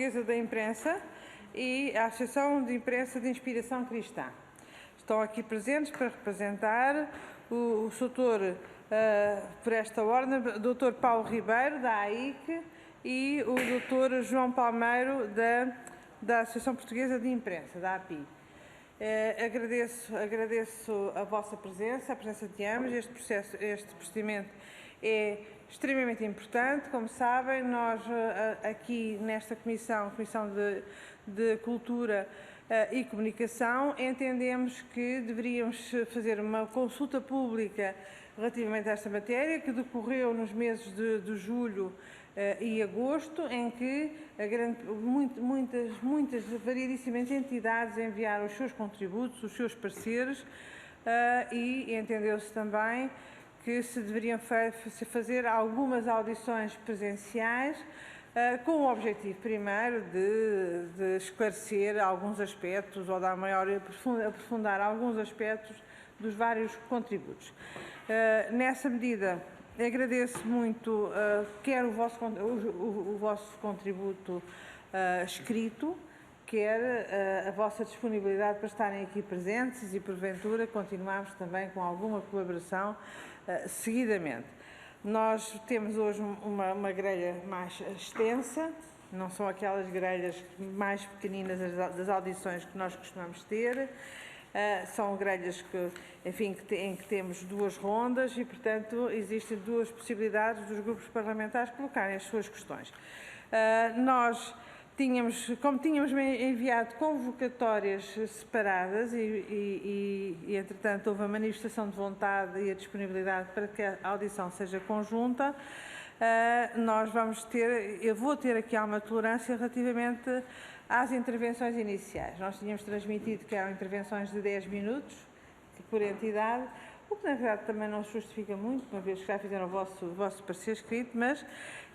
Portuguesa da Imprensa e a Associação de Imprensa de Inspiração Cristã. Estão aqui presentes para representar o Sr. Por esta ordem, o Dr. Paulo Ribeiro, da AIC, e o Dr. João Palmeiro, da Associação Portuguesa de Imprensa, da API. Agradeço a vossa presença, a presença de ambos. Este procedimento é extremamente importante. Como sabem, nós aqui nesta Comissão de Cultura e Comunicação, entendemos que deveríamos fazer uma consulta pública relativamente a esta matéria, que decorreu nos meses de julho e agosto, em que muitas variedíssimas entidades enviaram os seus contributos, os seus pareceres, e entendeu-se também que se deveriam fazer algumas audições presenciais, com o objetivo, primeiro, de esclarecer alguns aspectos ou dar aprofundar alguns aspectos dos vários contributos. Nessa medida, agradeço muito quer o vosso contributo escrito, quer a vossa disponibilidade para estarem aqui presentes e, porventura, continuarmos também com alguma colaboração seguidamente. Nós temos hoje uma grelha mais extensa, não são aquelas grelhas mais pequeninas das audições que nós costumamos ter. São grelhas em que temos duas rondas e, portanto, existem duas possibilidades dos grupos parlamentares colocarem as suas questões. Como tínhamos enviado convocatórias separadas entretanto, houve a manifestação de vontade e a disponibilidade para que a audição seja conjunta, eu vou ter aqui alguma tolerância relativamente às intervenções iniciais. Nós tínhamos transmitido que eram intervenções de 10 minutos por entidade, o que na verdade também não se justifica muito, uma vez que já fizeram o vosso parecer escrito, mas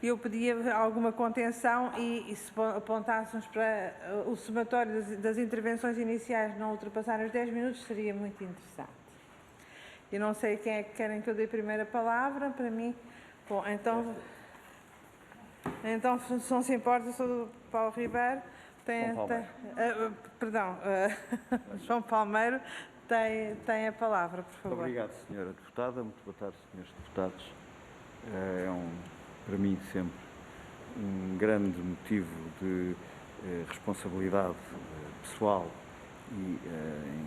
eu pedia alguma contenção e se apontássemos para o somatório das intervenções iniciais não ultrapassarem os 10 minutos, seria muito interessante. Eu não sei quem é que querem que eu dê a primeira palavra, para mim. Bom, então se não se importa, sou do Paulo Ribeiro. João Palmeiro tem a palavra, por favor. Muito obrigado, Sra. Deputada. Muito boa tarde, Srs. Deputados. Para mim, sempre um grande motivo de responsabilidade pessoal e,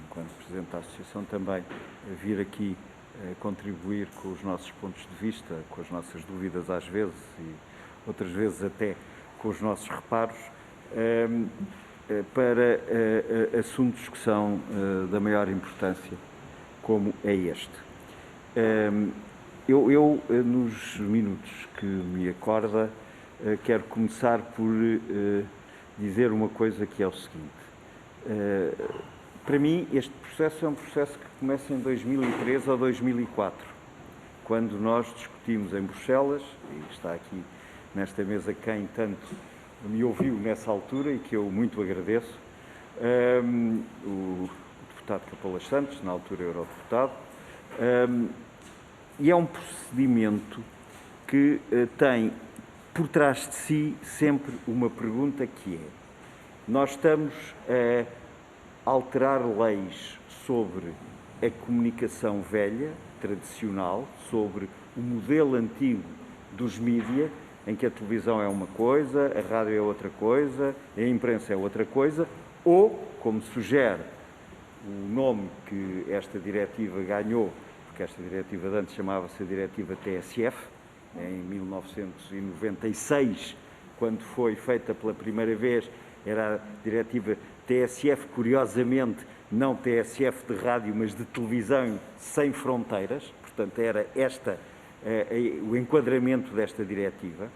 enquanto Presidente da Associação, também vir aqui contribuir com os nossos pontos de vista, com as nossas dúvidas às vezes e outras vezes até com os nossos reparos, para assuntos que são da maior importância, como é este. Eu, nos minutos que me acorda, quero começar por dizer uma coisa que é o seguinte. Para mim, este processo é um processo que começa em 2003 ou 2004, quando nós discutimos em Bruxelas, e está aqui nesta mesa quem tanto me ouviu nessa altura e que eu muito agradeço, o deputado Capolas Santos, na altura eurodeputado, e é um procedimento que tem por trás de si sempre uma pergunta que é: nós estamos a alterar leis sobre a comunicação velha, tradicional, sobre o modelo antigo dos mídia, em que a televisão é uma coisa, a rádio é outra coisa, a imprensa é outra coisa, ou, como sugere o nome que esta diretiva ganhou, porque esta diretiva de antes chamava-se a Diretiva TSF, em 1996, quando foi feita pela primeira vez, era a Diretiva TSF, curiosamente, não TSF de rádio, mas de televisão sem fronteiras, portanto era o enquadramento desta diretiva,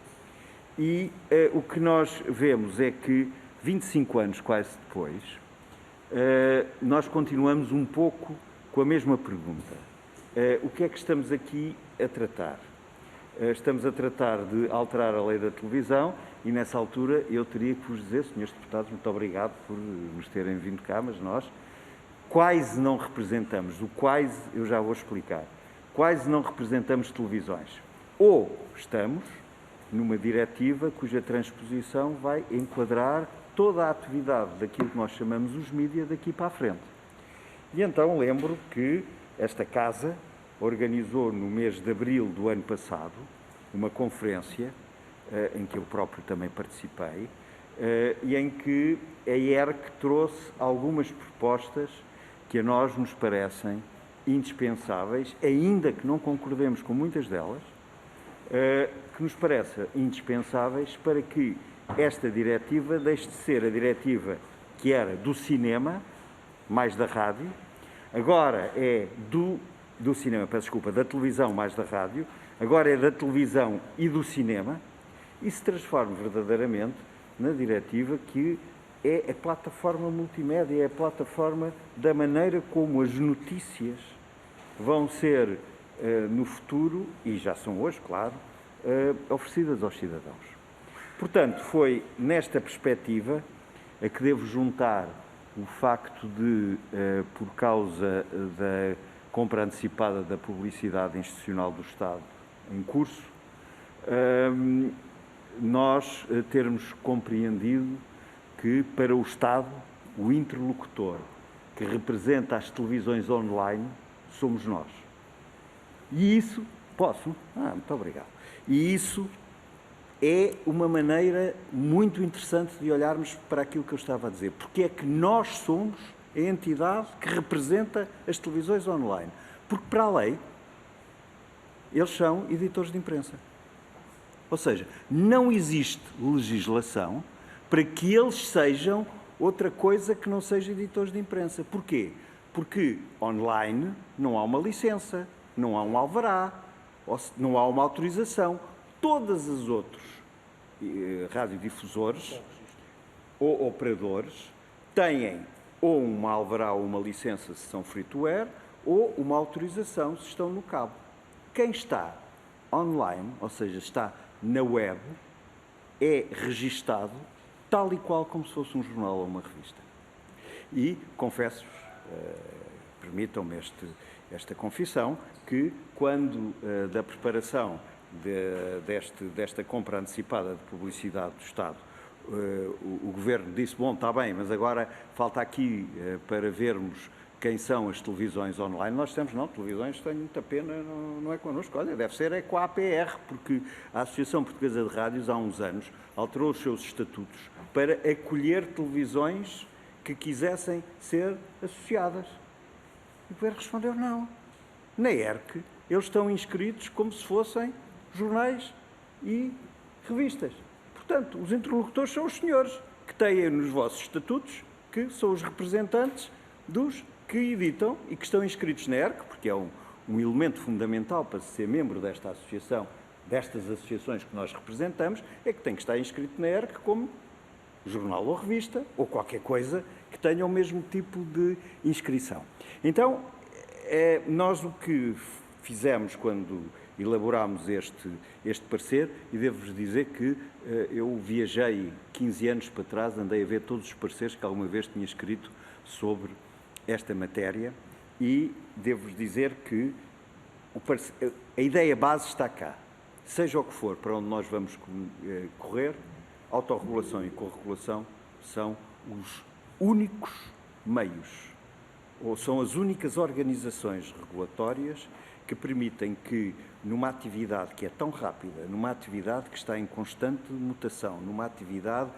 e o que nós vemos é que 25 anos quase depois, nós continuamos um pouco com a mesma pergunta. O que é que estamos aqui a tratar? Estamos a tratar de alterar a lei da televisão e, nessa altura, eu teria que vos dizer, senhores deputados, muito obrigado por nos terem vindo cá, mas nós quase não representamos, o quase eu já vou explicar, quase não representamos televisões. Ou estamos numa diretiva cuja transposição vai enquadrar toda a atividade daquilo que nós chamamos os mídias daqui para a frente. E então lembro que esta Casa organizou no mês de abril do ano passado uma conferência em que eu próprio também participei e em que a ERC trouxe algumas propostas que a nós nos parecem indispensáveis, ainda que não concordemos com muitas delas, que nos parecem indispensáveis para que esta diretiva deixe de ser a diretiva que era do cinema, mais da rádio, agora é do cinema, peço desculpa, da televisão mais da rádio, agora é da televisão e do cinema, e se transforme verdadeiramente na diretiva que é a plataforma multimédia, é a plataforma da maneira como as notícias vão ser, no futuro, e já são hoje, claro, oferecidas aos cidadãos. Portanto, foi nesta perspectiva a que devo juntar o facto de, por causa da compra antecipada da publicidade institucional do Estado em curso, nós termos compreendido que, para o Estado, o interlocutor que representa as televisões online somos nós. E isso, posso? Muito obrigado. E isso é uma maneira muito interessante de olharmos para aquilo que eu estava a dizer. Porque é que nós somos a entidade que representa as televisões online. Porque, para a lei, eles são editores de imprensa. Ou seja, não existe legislação para que eles sejam outra coisa que não seja editores de imprensa. Porquê? Porque online não há uma licença, não há um alvará, não há uma autorização. Todas as outros radiodifusores ou operadores têm ou um alvará ou uma licença se são free-to-air ou uma autorização se estão no cabo. Quem está online, ou seja, está na web, é registado tal e qual como se fosse um jornal ou uma revista. E confesso-vos, permitam-me esta confissão, que quando da preparação desta compra antecipada de publicidade do Estado, o Governo disse, bom, está bem, mas agora falta aqui para vermos quem são as televisões online. Nós temos, não, televisões, tenho muita pena, não é connosco. Olha, deve ser com a APR, porque a Associação Portuguesa de Rádios, há uns anos, alterou os seus estatutos para acolher televisões que quisessem ser associadas. E o Governo respondeu, não. Na ERC, eles estão inscritos como se fossem jornais e revistas. Portanto, os interlocutores são os senhores que têm nos vossos estatutos, que são os representantes dos que editam e que estão inscritos na ERC, porque é um elemento fundamental para ser membro desta associação, destas associações que nós representamos, é que tem que estar inscrito na ERC como jornal ou revista, ou qualquer coisa que tenha o mesmo tipo de inscrição. Então, nós o que fizemos quando elaborámos este parecer, e devo-vos dizer que eu viajei 15 anos para trás, andei a ver todos os pareceres que alguma vez tinha escrito sobre esta matéria, e devo-vos dizer que a ideia base está cá. Seja o que for para onde nós vamos correr, autorregulação e corregulação são os únicos meios, ou são as únicas organizações regulatórias que permitem que, numa atividade que é tão rápida, numa atividade que está em constante mutação, numa atividade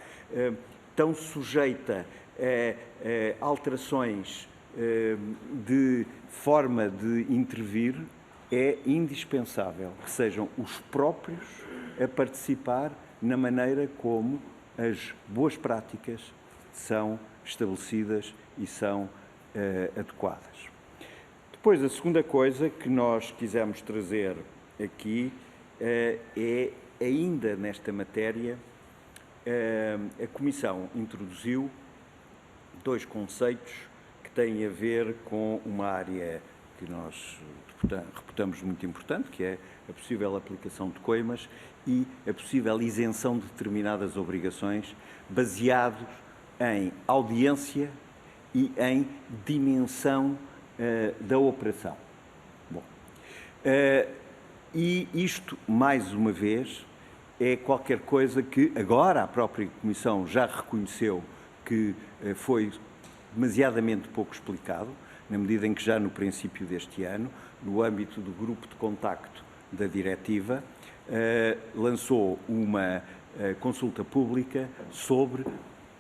tão sujeita a alterações de forma de intervir, é indispensável que sejam os próprios a participar na maneira como as boas práticas são estabelecidas e são adequadas. Depois, a segunda coisa que nós quisemos trazer aqui é, ainda nesta matéria, a Comissão introduziu dois conceitos que têm a ver com uma área que nós reputamos muito importante, que é a possível aplicação de coimas e a possível isenção de determinadas obrigações baseados em audiência e em dimensão da operação. Bom, e isto, mais uma vez, é qualquer coisa que agora a própria Comissão já reconheceu que foi demasiadamente pouco explicado, na medida em que já no princípio deste ano, no âmbito do grupo de contacto da diretiva, lançou uma consulta pública sobre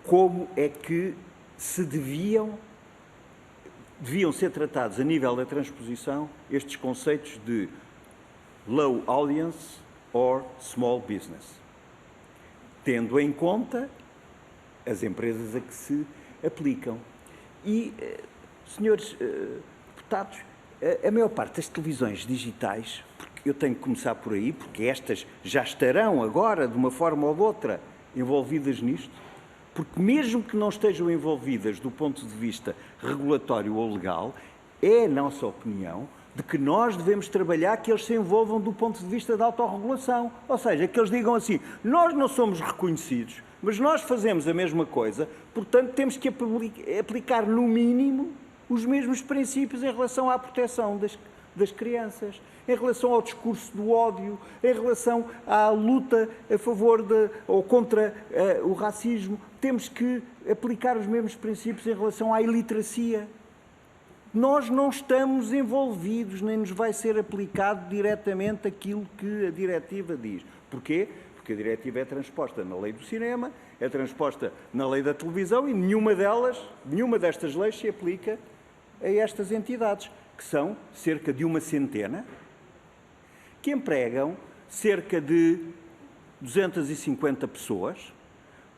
como é que se deviam ser tratados a nível da transposição estes conceitos de low audience or small business, tendo em conta as empresas a que se aplicam. E, senhores deputados, a maior parte das televisões digitais, porque eu tenho que começar por aí, porque estas já estarão agora, de uma forma ou de outra, envolvidas nisto, porque mesmo que não estejam envolvidas do ponto de vista regulatório ou legal, é a nossa opinião de que nós devemos trabalhar que eles se envolvam do ponto de vista da autorregulação. Ou seja, que eles digam assim, nós não somos reconhecidos, mas nós fazemos a mesma coisa, portanto temos que aplicar no mínimo os mesmos princípios em relação à proteção das crianças, em relação ao discurso do ódio, em relação à luta a favor ou contra o racismo. Temos que aplicar os mesmos princípios em relação à iliteracia. Nós não estamos envolvidos, nem nos vai ser aplicado diretamente aquilo que a diretiva diz. Porquê? Porque a diretiva é transposta na lei do cinema, é transposta na lei da televisão e nenhuma destas leis se aplica a estas entidades, que são cerca de 100, que empregam cerca de 250 pessoas,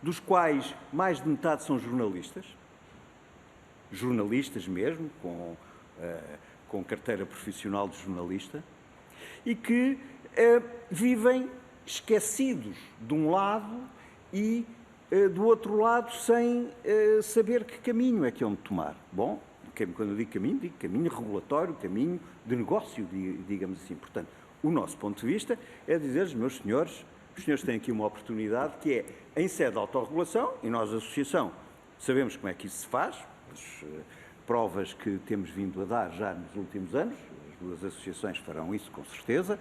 dos quais mais de metade são jornalistas mesmo, com carteira profissional de jornalista, e que vivem esquecidos de um lado e do outro lado sem saber que caminho é que hão de tomar. Bom, quando eu digo caminho regulatório, caminho de negócio, digamos assim. Portanto, o nosso ponto de vista é dizer, meus senhores, os senhores têm aqui uma oportunidade que é, em sede de autorregulação, e nós, associação, sabemos como é que isso se faz, as provas que temos vindo a dar já nos últimos anos, as duas associações farão isso com certeza,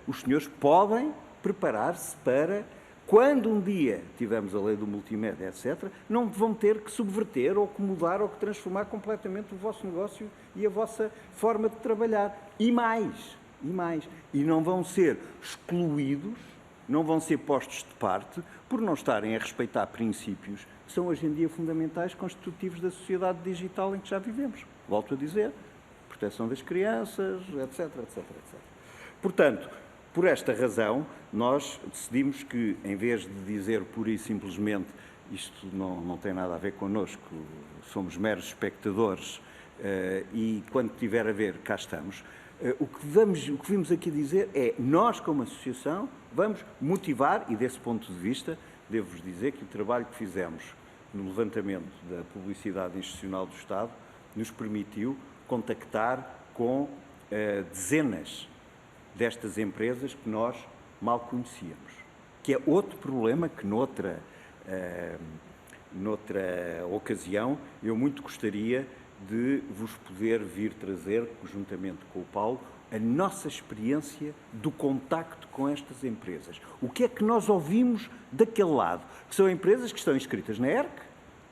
os senhores podem preparar-se para, quando um dia tivermos a lei do multimédia, etc., não vão ter que subverter ou que mudar ou que transformar completamente o vosso negócio e a vossa forma de trabalhar. E mais. E não vão ser excluídos, não vão ser postos de parte por não estarem a respeitar princípios que são hoje em dia fundamentais, constitutivos da sociedade digital em que já vivemos. Volto a dizer, proteção das crianças, etc. Portanto, por esta razão, nós decidimos que, em vez de dizer pura e simplesmente isto não tem nada a ver connosco, somos meros espectadores e quando tiver a ver, cá estamos, o que vimos aqui dizer é, nós como associação vamos motivar, e desse ponto de vista, devo-vos dizer que o trabalho que fizemos no levantamento da publicidade institucional do Estado nos permitiu contactar com dezenas destas empresas que nós mal conhecíamos, que é outro problema que noutra ocasião eu muito gostaria de vos poder vir trazer, juntamente com o Paulo, a nossa experiência do contacto com estas empresas. O que é que nós ouvimos daquele lado? Que são empresas que estão inscritas na ERC,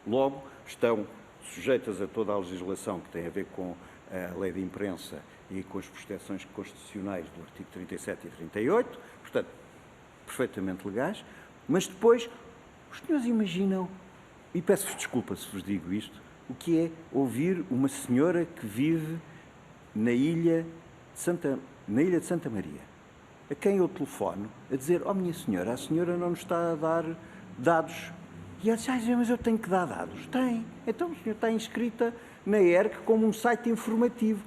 logo estão sujeitas a toda a legislação que tem a ver com a lei de imprensa e com as proteções constitucionais do artigo 37 e 38, portanto, perfeitamente legais, mas depois os senhores imaginam, e peço-vos desculpa se vos digo isto, o que é ouvir uma senhora que vive na ilha de Santa Maria, a quem eu telefono, a dizer, minha senhora, a senhora não nos está a dar dados. E ela diz, mas eu tenho que dar dados. Tem. Então o senhor está inscrita na ERC como um site informativo.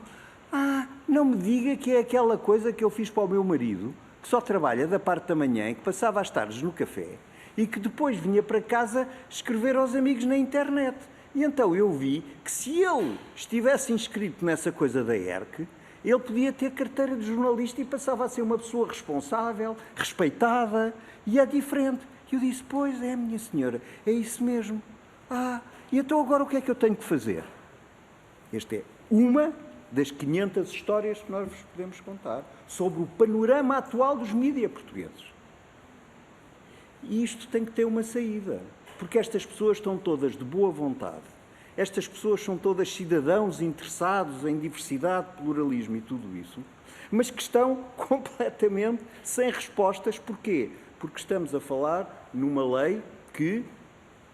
Não me diga que é aquela coisa que eu fiz para o meu marido, que só trabalha da parte da manhã e que passava as tardes no café e que depois vinha para casa escrever aos amigos na internet. E então eu vi que se ele estivesse inscrito nessa coisa da ERC, ele podia ter carteira de jornalista e passava a ser uma pessoa responsável, respeitada, e é diferente. E eu disse, pois é, minha senhora, é isso mesmo. E então agora o que é que eu tenho que fazer? Esta é uma das 500 histórias que nós vos podemos contar sobre o panorama atual dos mídias portugueses. E isto tem que ter uma saída, porque estas pessoas estão todas de boa vontade. Estas pessoas são todas cidadãos interessados em diversidade, pluralismo e tudo isso, mas que estão completamente sem respostas. Porquê? Porque estamos a falar numa lei que,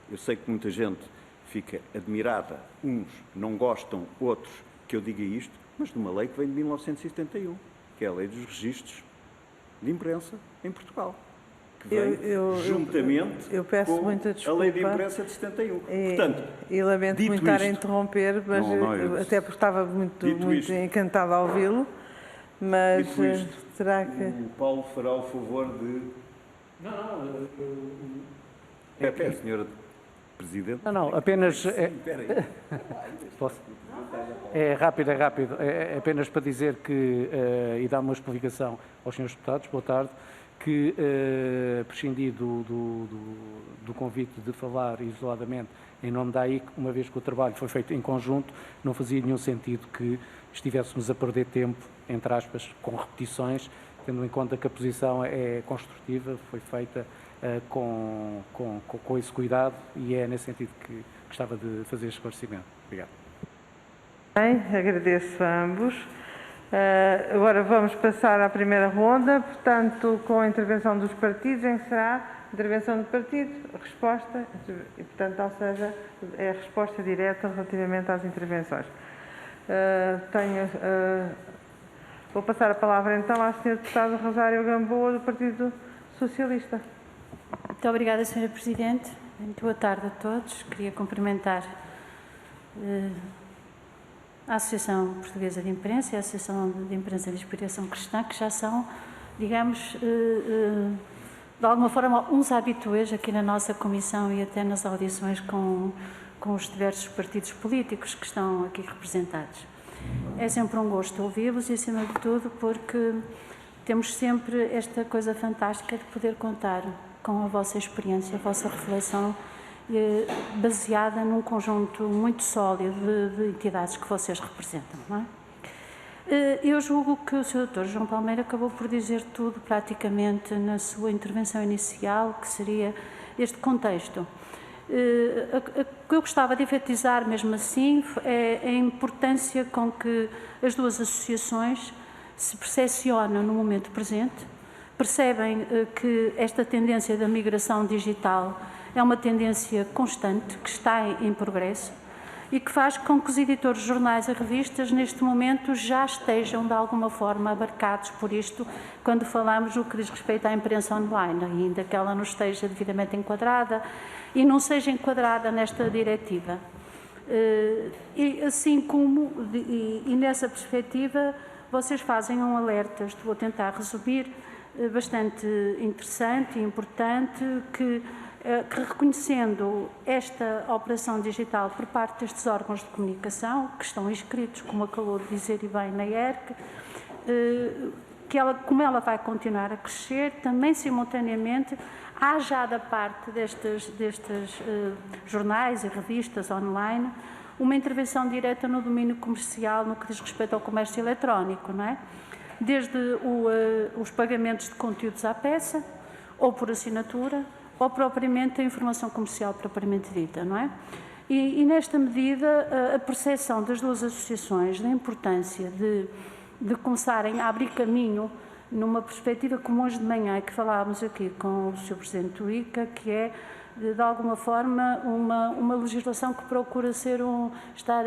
eu sei que muita gente fica admirada, uns não gostam, outros que eu diga isto, mas numa lei que vem de 1971, que é a Lei dos Registros de Imprensa em Portugal, que vem juntamente eu peço com muita a desculpa, Lei de Imprensa de 71. Portanto, e lamento dito muito estar a isto, interromper, mas até porque estava muito encantada a ouvi-lo, mas dito isto, será que... o Paulo fará o favor de... É, senhora Presidente. Não, apenas... Posso? É rápido. É apenas para dizer que, e dar uma explicação aos senhores deputados, boa tarde, que prescindi do convite de falar isoladamente em nome da AIC, uma vez que o trabalho foi feito em conjunto, não fazia nenhum sentido que estivéssemos a perder tempo, entre aspas, com repetições, tendo em conta que a posição é construtiva, foi feita com esse cuidado e é nesse sentido que gostava de fazer este esclarecimento. Obrigado. Bem, agradeço a ambos. Agora vamos passar à primeira ronda, portanto, com a intervenção dos partidos, em que será intervenção do partido, resposta, e, portanto, ou seja, é a resposta direta relativamente às intervenções. Vou passar a palavra então à Sra. Deputada Rosário Gamboa, do Partido Socialista. Muito obrigada, Sra. Presidente. Muito boa tarde a todos. Queria cumprimentar a Associação Portuguesa de Imprensa e a Associação de Imprensa de Inspiração Cristã, que já são, digamos, de alguma forma, uns habituês aqui na nossa comissão e até nas audições com os diversos partidos políticos que estão aqui representados. É sempre um gosto ouvi-los e, acima de tudo, porque temos sempre esta coisa fantástica de poder contar com a vossa experiência, a vossa reflexão, baseada num conjunto muito sólido de entidades que vocês representam, não é? Eu julgo que o Sr. Dr. João Palmeira acabou por dizer tudo praticamente na sua intervenção inicial, que seria este contexto. O que eu gostava de enfatizar mesmo assim é a importância com que as duas associações se percepcionam no momento presente, percebem que esta tendência da migração digital é uma tendência constante, que está em progresso e que faz com que os editores de jornais e revistas, neste momento, já estejam, de alguma forma, abarcados por isto, quando falamos no que diz respeito à imprensa online, ainda que ela não esteja devidamente enquadrada e não seja enquadrada nesta diretiva. E assim como, e nessa perspectiva, vocês fazem um alerta, vou tentar resumir, bastante interessante e importante, que reconhecendo esta operação digital por parte destes órgãos de comunicação, que estão inscritos, como acabou de dizer e bem, na ERC, como ela vai continuar a crescer, também simultaneamente há já da parte destes jornais e revistas online uma intervenção direta no domínio comercial no que diz respeito ao comércio eletrónico, não é? Desde os pagamentos de conteúdos à peça, ou por assinatura, ou propriamente a informação comercial propriamente dita, não é? E nesta medida, a percepção das duas associações da importância de começarem a abrir caminho numa perspectiva como hoje de manhã, que falávamos aqui com o Sr. Presidente do ICA, que é, de alguma forma, uma legislação que procura estar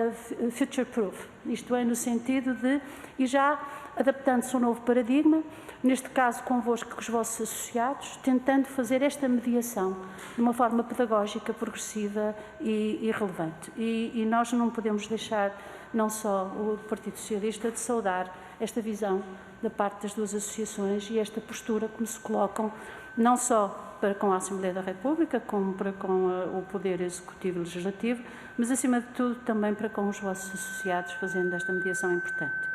future-proof, isto é, no sentido de, e já adaptando-se a um novo paradigma, neste caso convosco com os vossos associados, tentando fazer esta mediação de uma forma pedagógica, progressiva e relevante. E nós não podemos deixar, não só o Partido Socialista, de saudar esta visão da parte das duas associações e esta postura como se colocam, não só para com a Assembleia da República, como para com o Poder Executivo e Legislativo, mas, acima de tudo, também para com os vossos associados, fazendo esta mediação importante.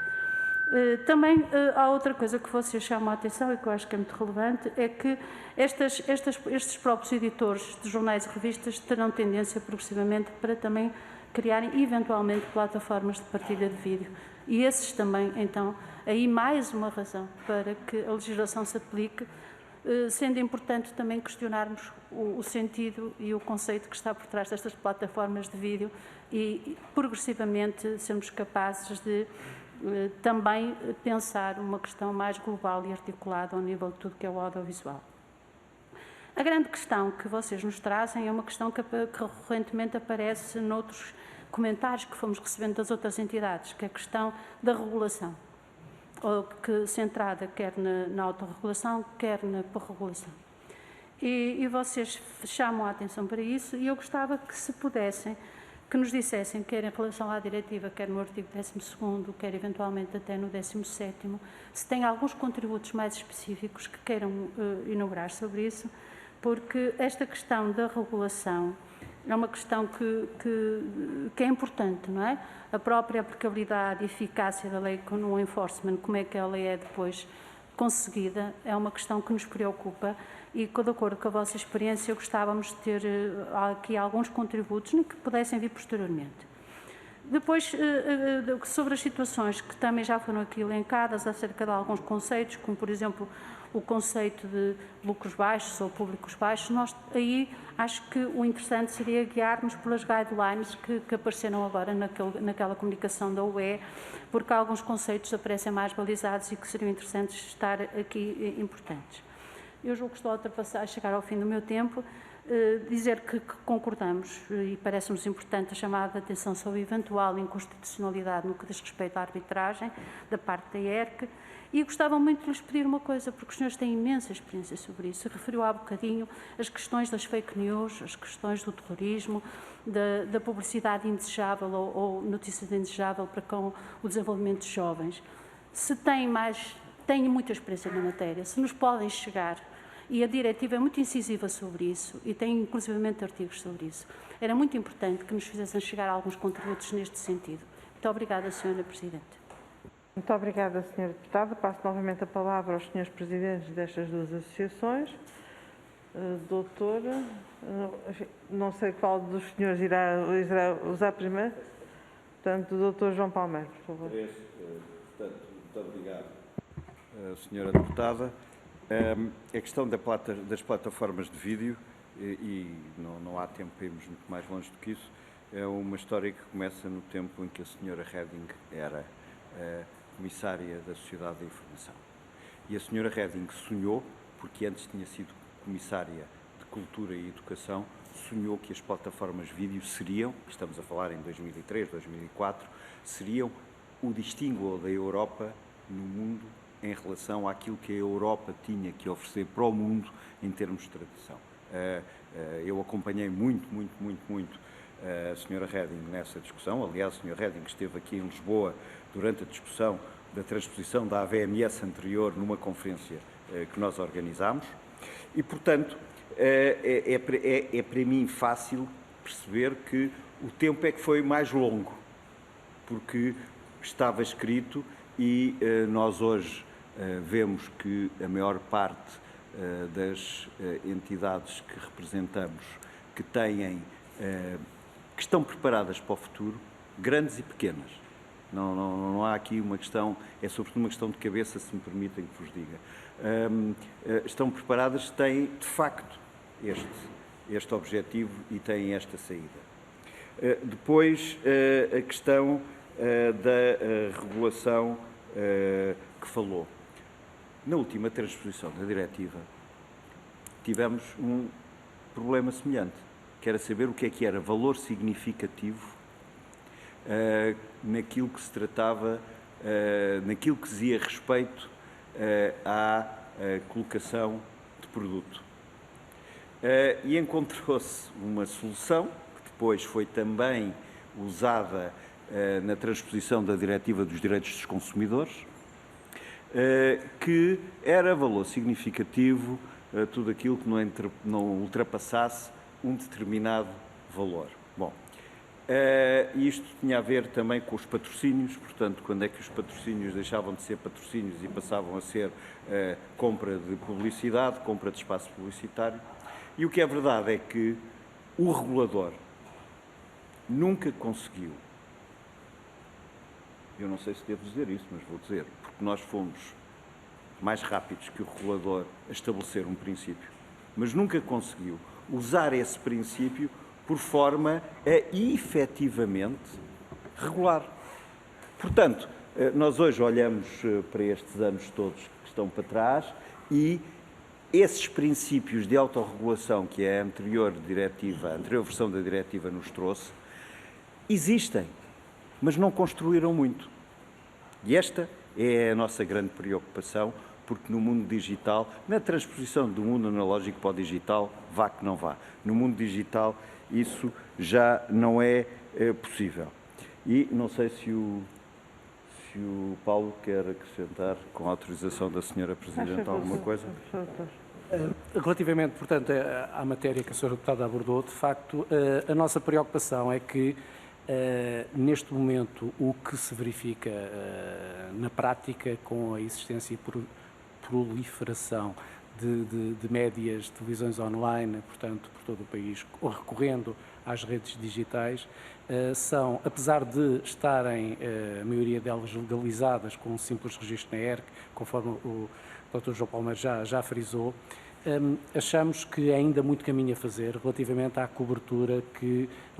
Também há outra coisa que vocês chamam a atenção e que eu acho que é muito relevante, é que estes próprios editores de jornais e revistas terão tendência progressivamente para também criarem eventualmente plataformas de partilha de vídeo. E esses também, então, aí mais uma razão para que a legislação se aplique sendo importante também questionarmos o sentido e o conceito que está por trás destas plataformas de vídeo e progressivamente sermos capazes de também pensar uma questão mais global e articulada ao nível de tudo que é o audiovisual. A grande questão que vocês nos trazem é uma questão que recorrentemente aparece noutros comentários que fomos recebendo das outras entidades, que é a questão da regulação, centrada quer na autorregulação, quer na corregulação. E vocês chamam a atenção para isso e eu gostava que, se pudessem, que nos dissessem, quer em relação à diretiva, quer no artigo 12º, quer eventualmente até no 17º, se têm alguns contributos mais específicos que queiram enumerar sobre isso, porque esta questão da regulação é uma questão que é importante, não é? A própria aplicabilidade e eficácia da lei no enforcement, como é que ela é depois conseguida, é uma questão que nos preocupa e, de acordo com a vossa experiência, gostávamos de ter aqui alguns contributos que pudessem vir posteriormente. Depois, sobre as situações que também já foram aqui elencadas acerca de alguns conceitos, como, por exemplo, o conceito de lucros baixos ou públicos baixos, nós aí acho que o interessante seria guiar-nos pelas guidelines que apareceram agora naquela comunicação da UE, porque alguns conceitos aparecem mais balizados e que seriam interessantes estar aqui importantes. Eu julgo que estou a ultrapassar, a chegar ao fim do meu tempo, dizer que concordamos e parece-nos importante a chamada de atenção sobre a eventual inconstitucionalidade no que diz respeito à arbitragem da parte da IERC e gostava muito de lhes pedir uma coisa, porque os senhores têm imensa experiência sobre isso. Referiu há bocadinho as questões das fake news, as questões do terrorismo, da publicidade indesejável ou notícias indesejável para com o desenvolvimento de jovens. Se têm muita experiência na matéria, se nos podem chegar, e a diretiva é muito incisiva sobre isso e tem inclusivamente artigos sobre isso, era muito importante que nos fizessem chegar alguns contributos neste sentido. Muito obrigada, Sra. Presidente. Muito obrigada, Sra. Deputada. Passo novamente a palavra aos Srs. Presidentes destas duas associações. Doutora, não sei qual dos senhores irá usar primeiro. Portanto, o Dr. João Palmeiro, por favor. Portanto, muito obrigado, Sra. Deputada. A questão das plataformas de vídeo, e não há tempo para irmos muito mais longe do que isso, é uma história que começa no tempo em que a Sra. Reding era comissária da Sociedade da Informação. E a Sra. Reding sonhou, porque antes tinha sido comissária de Cultura e Educação, sonhou que as plataformas de vídeo seriam, estamos a falar em 2003, 2004, seriam o distinguo da Europa no mundo em relação àquilo que a Europa tinha que oferecer para o mundo em termos de tradição. Eu acompanhei muito a Sra. Reding nessa discussão. Aliás, a Sra. Reding esteve aqui em Lisboa durante a discussão da transposição da AVMS anterior numa conferência que nós organizámos. E, portanto, é para mim fácil perceber que o tempo é que foi mais longo, porque estava escrito e nós hoje vemos que a maior parte das entidades que representamos que estão preparadas para o futuro, grandes e pequenas. Não há aqui uma questão, é sobretudo uma questão de cabeça, se me permitem que vos diga. Estão preparadas, têm de facto este objetivo e têm esta saída. Depois, a questão da regulação que falou. Na última transposição da diretiva, tivemos um problema semelhante, que era saber o que era valor significativo naquilo que se tratava, naquilo que dizia respeito à colocação de produto. E encontrou-se uma solução, que depois foi também usada na transposição da Diretiva dos Direitos dos Consumidores, que era valor significativo tudo aquilo que não ultrapassasse um determinado valor. Bom, isto tinha a ver também com os patrocínios, portanto, quando é que os patrocínios deixavam de ser patrocínios e passavam a ser compra de publicidade, compra de espaço publicitário. E o que é verdade é que o regulador nunca conseguiu, eu não sei se devo dizer isso, mas vou dizer, porque nós fomos mais rápidos que o regulador a estabelecer um princípio, mas nunca conseguiu usar esse princípio por forma a efetivamente regular. Portanto, nós hoje olhamos para estes anos todos que estão para trás e esses princípios de autorregulação que a anterior versão da diretiva nos trouxe, existem, mas não construíram muito. E esta é a nossa grande preocupação, porque no mundo digital, na transposição do mundo analógico para o digital, vá que não vá. No mundo digital isso já não é possível. E não sei se o Paulo quer acrescentar, com a autorização da Sra. Presidente, alguma coisa? Relativamente, portanto, à matéria que a Sra. Deputada abordou, de facto, a nossa preocupação é que, neste momento, o que se verifica na prática com a existência e proliferação de médias, de televisões online, portanto, por todo o país, recorrendo às redes digitais, são, apesar de estarem, a maioria delas, legalizadas com um simples registro na ERC, conforme o Dr. João Palmeiro já frisou, achamos que há ainda muito caminho a fazer relativamente à cobertura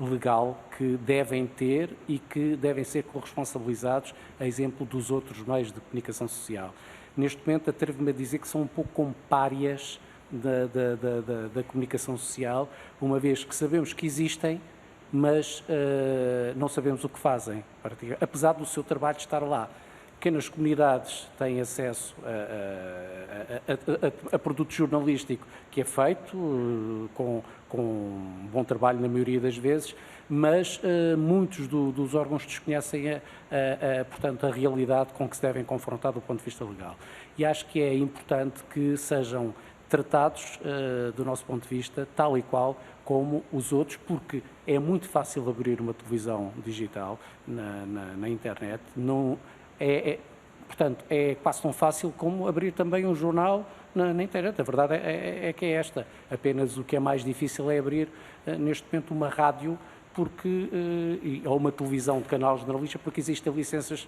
legal que devem ter e que devem ser corresponsabilizados, a exemplo dos outros meios de comunicação social. Neste momento, atrevo-me a dizer que são um pouco como párias da comunicação social, uma vez que sabemos que existem, mas não sabemos o que fazem, apesar do seu trabalho estar lá. Pequenas comunidades têm acesso a produto jornalístico que é feito com bom trabalho na maioria das vezes, mas muitos dos órgãos desconhecem portanto, a realidade com que se devem confrontar do ponto de vista legal. E acho que é importante que sejam tratados, do nosso ponto de vista, tal e qual como os outros, porque é muito fácil abrir uma televisão digital na internet, portanto, é quase tão fácil como abrir também um jornal na internet. A verdade é que é esta. Apenas o que é mais difícil é abrir, neste momento, uma rádio ou uma televisão de canal generalista, porque existem licenças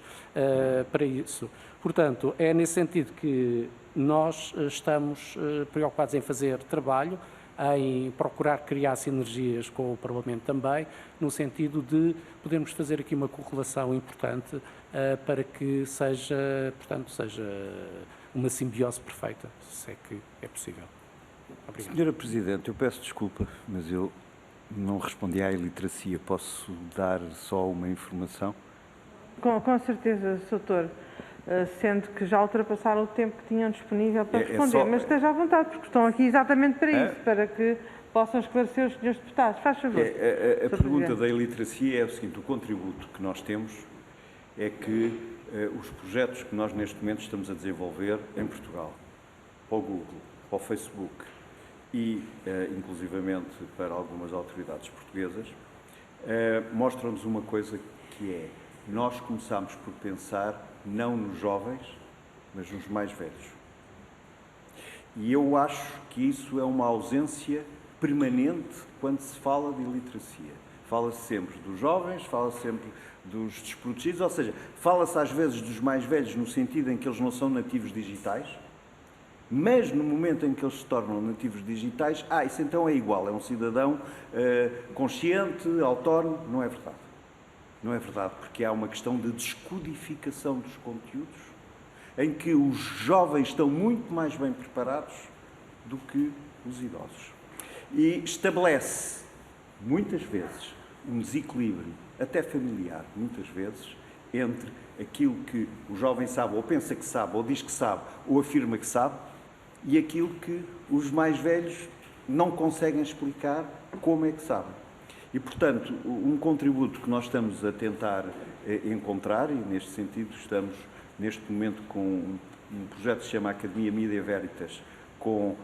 para isso. Portanto, é nesse sentido que nós estamos preocupados em fazer trabalho, em procurar criar sinergias com o Parlamento também, no sentido de podermos fazer aqui uma correlação importante para que seja uma simbiose perfeita, se é que é possível. Obrigado. Sra. Presidente, eu peço desculpa, mas eu não respondi à iliteracia. Posso dar só uma informação? Com certeza, Sr. Doutor. Sendo que já ultrapassaram o tempo que tinham disponível para responder. Mas esteja à vontade, porque estão aqui exatamente para isso, para que possam esclarecer os senhores deputados. Faz favor. A pergunta da iliteracia é o seguinte: o contributo que nós temos é que os projetos que nós neste momento estamos a desenvolver em Portugal, para o Google, para o Facebook e inclusivamente para algumas autoridades portuguesas, mostram-nos uma coisa que é: nós começamos por pensar não nos jovens, mas nos mais velhos. E eu acho que isso é uma ausência permanente quando se fala de iliteracia. Fala-se sempre dos jovens, fala-se sempre dos desprotegidos, ou seja, fala-se às vezes dos mais velhos no sentido em que eles não são nativos digitais, mas no momento em que eles se tornam nativos digitais, isso então é igual, é um cidadão consciente, autónomo. Não é verdade. Não é verdade, porque há uma questão de descodificação dos conteúdos, em que os jovens estão muito mais bem preparados do que os idosos. E estabelece, muitas vezes, um desequilíbrio, até familiar, muitas vezes, entre aquilo que o jovem sabe, ou pensa que sabe, ou diz que sabe, ou afirma que sabe, e aquilo que os mais velhos não conseguem explicar como é que sabem. E, portanto, um contributo que nós estamos a tentar encontrar, e neste sentido estamos neste momento com um projeto que se chama Academia Mídia Veritas, com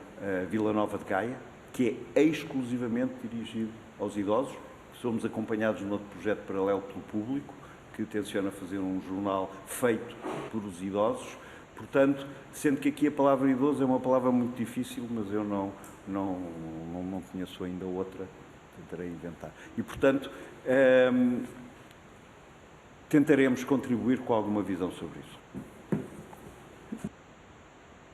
Vila Nova de Gaia, que é exclusivamente dirigido aos idosos. Somos acompanhados num outro projeto paralelo pelo Público, que tenciona fazer um jornal feito por os idosos. Portanto, sendo que aqui a palavra idoso é uma palavra muito difícil, mas eu não conheço ainda outra, tentarei inventar. E, portanto, tentaremos contribuir com alguma visão sobre isso.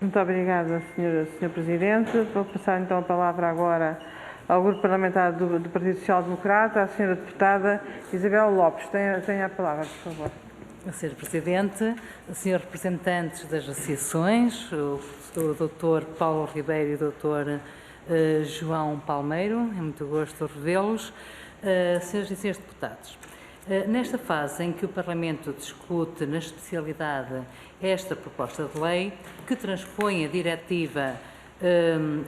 Muito obrigada, Sr. Presidente. Vou passar então a palavra agora ao Grupo Parlamentar do Partido Social Democrata, à Sra. Deputada Isabel Lopes. Tenha a palavra, por favor. Sr. Presidente, Sr. Representantes das associações, o Dr. Paulo Ribeiro e o Dr. João Palmeiro, é muito gosto revê-los, Srs. e Srs. Deputados. Nesta fase em que o Parlamento discute na especialidade esta proposta de lei que transpõe a diretiva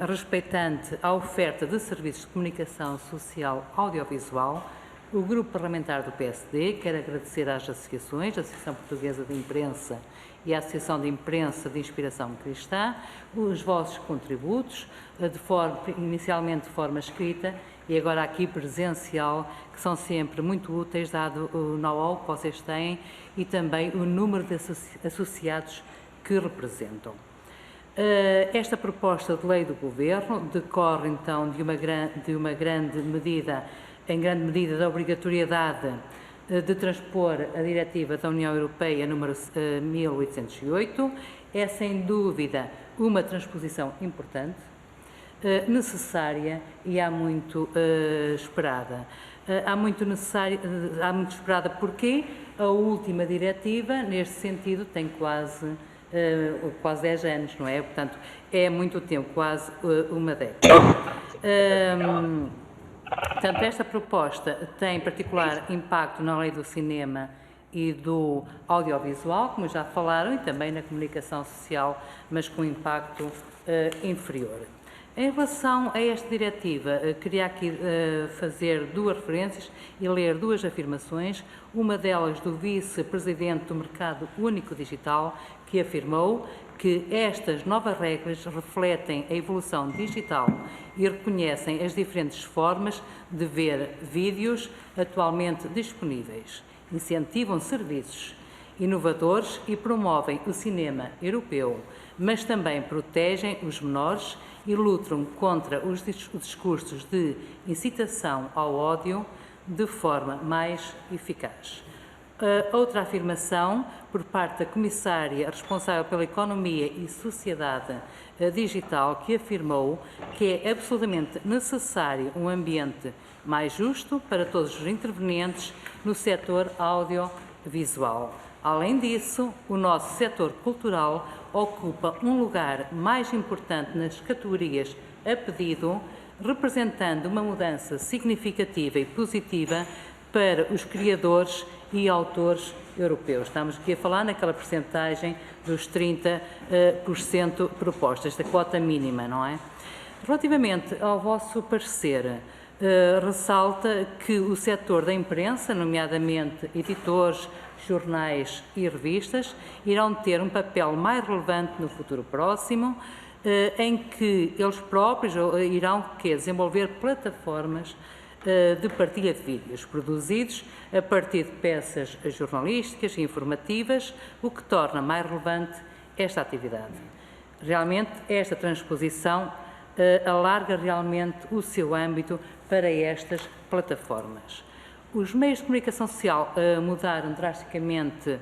respeitante à oferta de serviços de comunicação social audiovisual, o Grupo Parlamentar do PSD quer agradecer às associações, a Associação Portuguesa de Imprensa e a Associação de Imprensa de Inspiração Cristã, os vossos contributos, inicialmente de forma escrita e agora aqui presencial, que são sempre muito úteis, dado o know-how que vocês têm e também o número de associados que representam. Esta proposta de lei do Governo decorre então de uma grande medida, em grande medida, da obrigatoriedade de transpor a diretiva da União Europeia número 1808. É sem dúvida uma transposição importante, necessária e há muito esperada. Há muito esperada porque a última diretiva, neste sentido, tem quase 10 anos, não é? Portanto, é muito tempo, quase uma década. Portanto, esta proposta tem particular impacto na lei do cinema e do audiovisual, como já falaram, e também na comunicação social, mas com impacto inferior. Em relação a esta diretiva, queria aqui fazer duas referências e ler duas afirmações, uma delas do vice-presidente do Mercado Único Digital, que afirmou que estas novas regras refletem a evolução digital e reconhecem as diferentes formas de ver vídeos atualmente disponíveis, incentivam serviços inovadores e promovem o cinema europeu, mas também protegem os menores e lutam contra os discursos de incitação ao ódio de forma mais eficaz. Outra afirmação, por parte da Comissária responsável pela Economia e Sociedade Digital, que afirmou que é absolutamente necessário um ambiente mais justo para todos os intervenientes no setor audiovisual. Além disso, o nosso setor cultural ocupa um lugar mais importante nas categorias a pedido, representando uma mudança significativa e positiva para os criadores e autores europeus. Estamos aqui a falar naquela percentagem dos 30% propostas, da quota mínima, não é? Relativamente ao vosso parecer, ressalta que o setor da imprensa, nomeadamente editores, jornais e revistas, irão ter um papel mais relevante no futuro próximo, em que eles próprios irão desenvolver plataformas de partilha de vídeos produzidos a partir de peças jornalísticas e informativas, o que torna mais relevante esta atividade. Realmente, esta transposição alarga realmente o seu âmbito para estas plataformas. Os meios de comunicação social mudaram drasticamente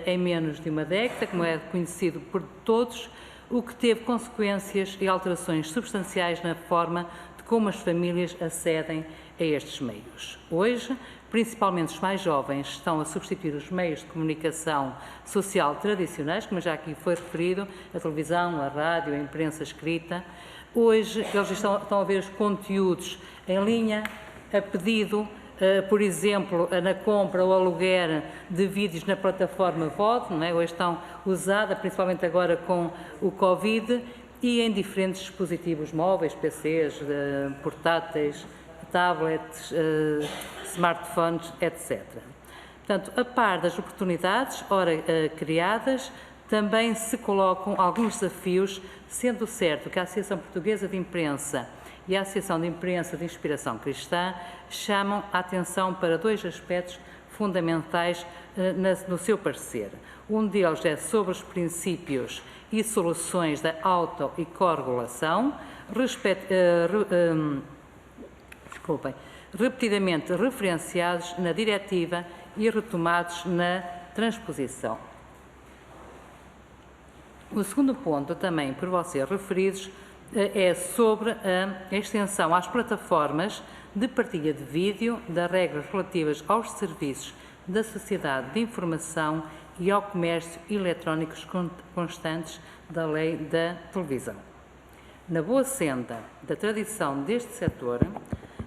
em menos de uma década, como é conhecido por todos, o que teve consequências e alterações substanciais na forma de como as famílias acedem a estes meios. Hoje, principalmente os mais jovens, estão a substituir os meios de comunicação social tradicionais, como já aqui foi referido, a televisão, a rádio, a imprensa escrita. Hoje, eles estão a ver os conteúdos em linha, a pedido, por exemplo, na compra ou aluguer de vídeos na plataforma VOD, não é? Hoje estão usadas, principalmente agora com o Covid, e em diferentes dispositivos móveis, PCs, portáteis, tablets, smartphones, etc. Portanto, a par das oportunidades ora criadas, também se colocam alguns desafios, sendo certo que a Associação Portuguesa de Imprensa e a Associação de Imprensa de Inspiração Cristã chamam a atenção para dois aspectos fundamentais no seu parecer. Um deles é sobre os princípios e soluções da auto- e corregulação, repetidamente referenciados na diretiva e retomados na transposição. O segundo ponto, também por vocês referidos, é sobre a extensão às plataformas de partilha de vídeo das regras relativas aos serviços da sociedade de informação e ao comércio eletrónicos constantes da lei da televisão. Na boa senda da tradição deste setor,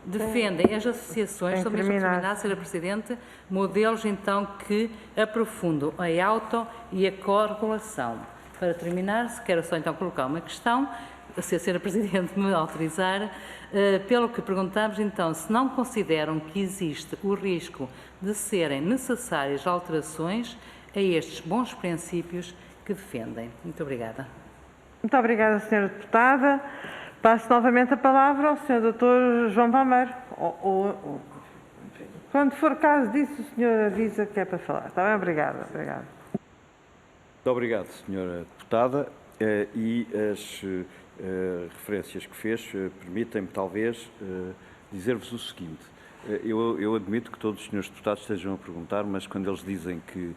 defendem as associações, só mesmo terminar, Sra. Presidente, modelos então que aprofundam a auto e a corregulação. Para terminar, quero só então colocar uma questão, se a Sra. Presidente me autorizar, pelo que perguntamos então se não consideram que existe o risco de serem necessárias alterações a estes bons princípios que defendem. Muito obrigada. Muito obrigada, Sra. Deputada. Passo novamente a palavra ao Sr. Dr. João Palmeiro. Quando for caso disso, o senhor avisa que é para falar. Está bem? Obrigada. Obrigada. Muito obrigado, Sra. Deputada. E as referências que fez permitem-me, talvez, dizer-vos o seguinte. Eu admito que todos os senhores deputados estejam a perguntar, mas quando eles dizem que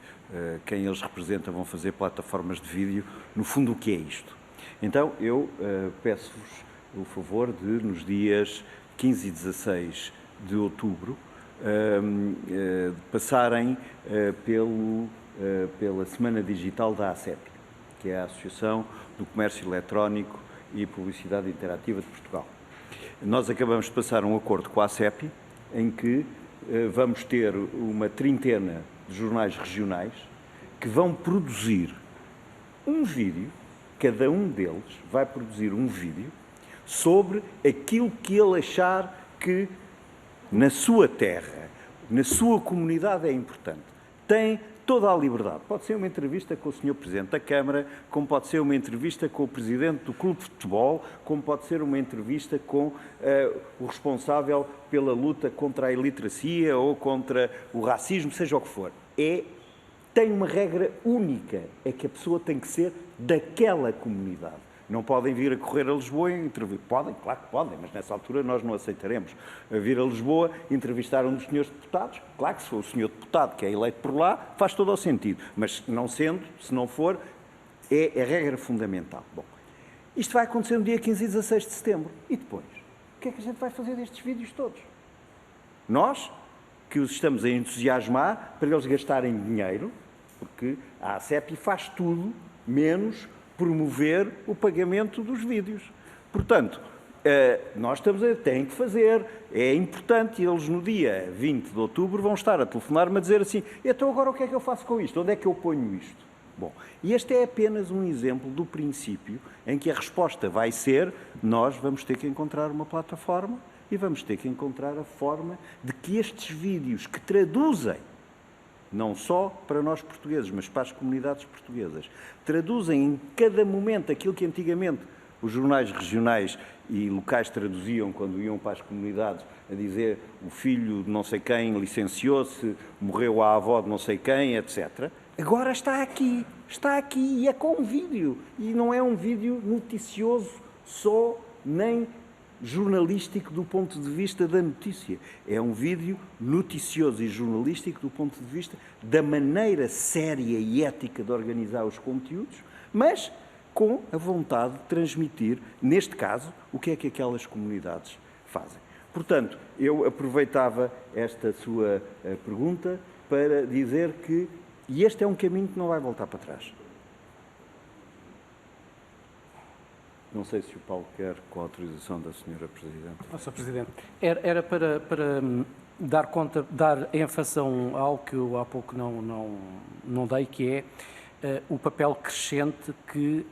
quem eles representam vão fazer plataformas de vídeo, no fundo, o que é isto? Então, eu peço-vos o favor de, nos dias 15 e 16 de outubro, passarem pela Semana Digital da ACEP, que é a Associação do Comércio Eletrónico e Publicidade Interativa de Portugal. Nós acabamos de passar um acordo com a ACEP, em que vamos ter uma trintena de jornais regionais que vão produzir um vídeo, cada um deles vai produzir um vídeo sobre aquilo que ele achar que na sua terra, na sua comunidade é importante. Tem toda a liberdade. Pode ser uma entrevista com o Sr. Presidente da Câmara, como pode ser uma entrevista com o Presidente do Clube de Futebol, como pode ser uma entrevista com o responsável pela luta contra a iliteracia ou contra o racismo, seja o que for. Tem uma regra única, é que a pessoa tem que ser daquela comunidade. Não podem vir a correr a Lisboa e entrevistar. Podem, claro que podem, mas nessa altura nós não aceitaremos. Vir a Lisboa, entrevistar um dos senhores deputados, claro que se for o senhor deputado que é eleito por lá, faz todo o sentido. Mas não sendo, se não for, é a regra fundamental. Bom, isto vai acontecer no dia 15 e 16 de setembro. E depois? O que é que a gente vai fazer destes vídeos todos? Nós, que os estamos a entusiasmar para eles gastarem dinheiro, porque a ACEP faz tudo menos promover o pagamento dos vídeos. Portanto, nós têm que fazer, é importante, e eles no dia 20 de outubro vão estar a telefonar-me a dizer assim, então agora o que é que eu faço com isto? Onde é que eu ponho isto? Bom, e este é apenas um exemplo do princípio em que a resposta vai ser, nós vamos ter que encontrar uma plataforma e vamos ter que encontrar a forma de que estes vídeos que traduzem não só para nós portugueses, mas para as comunidades portuguesas, traduzem em cada momento aquilo que antigamente os jornais regionais e locais traduziam quando iam para as comunidades a dizer o filho de não sei quem licenciou-se, morreu a avó de não sei quem, etc. Agora está aqui e é com um vídeo. E não é um vídeo noticioso só, nem jornalístico do ponto de vista da notícia. É um vídeo noticioso e jornalístico do ponto de vista da maneira séria e ética de organizar os conteúdos, mas com a vontade de transmitir, neste caso, o que é que aquelas comunidades fazem. Portanto, eu aproveitava esta sua pergunta para dizer que este é um caminho que não vai voltar para trás. Não sei se o Paulo quer, com a autorização da Sra. Presidente. Sr. Presidente, era para dar ênfase a algo que eu há pouco não dei, que é o papel crescente que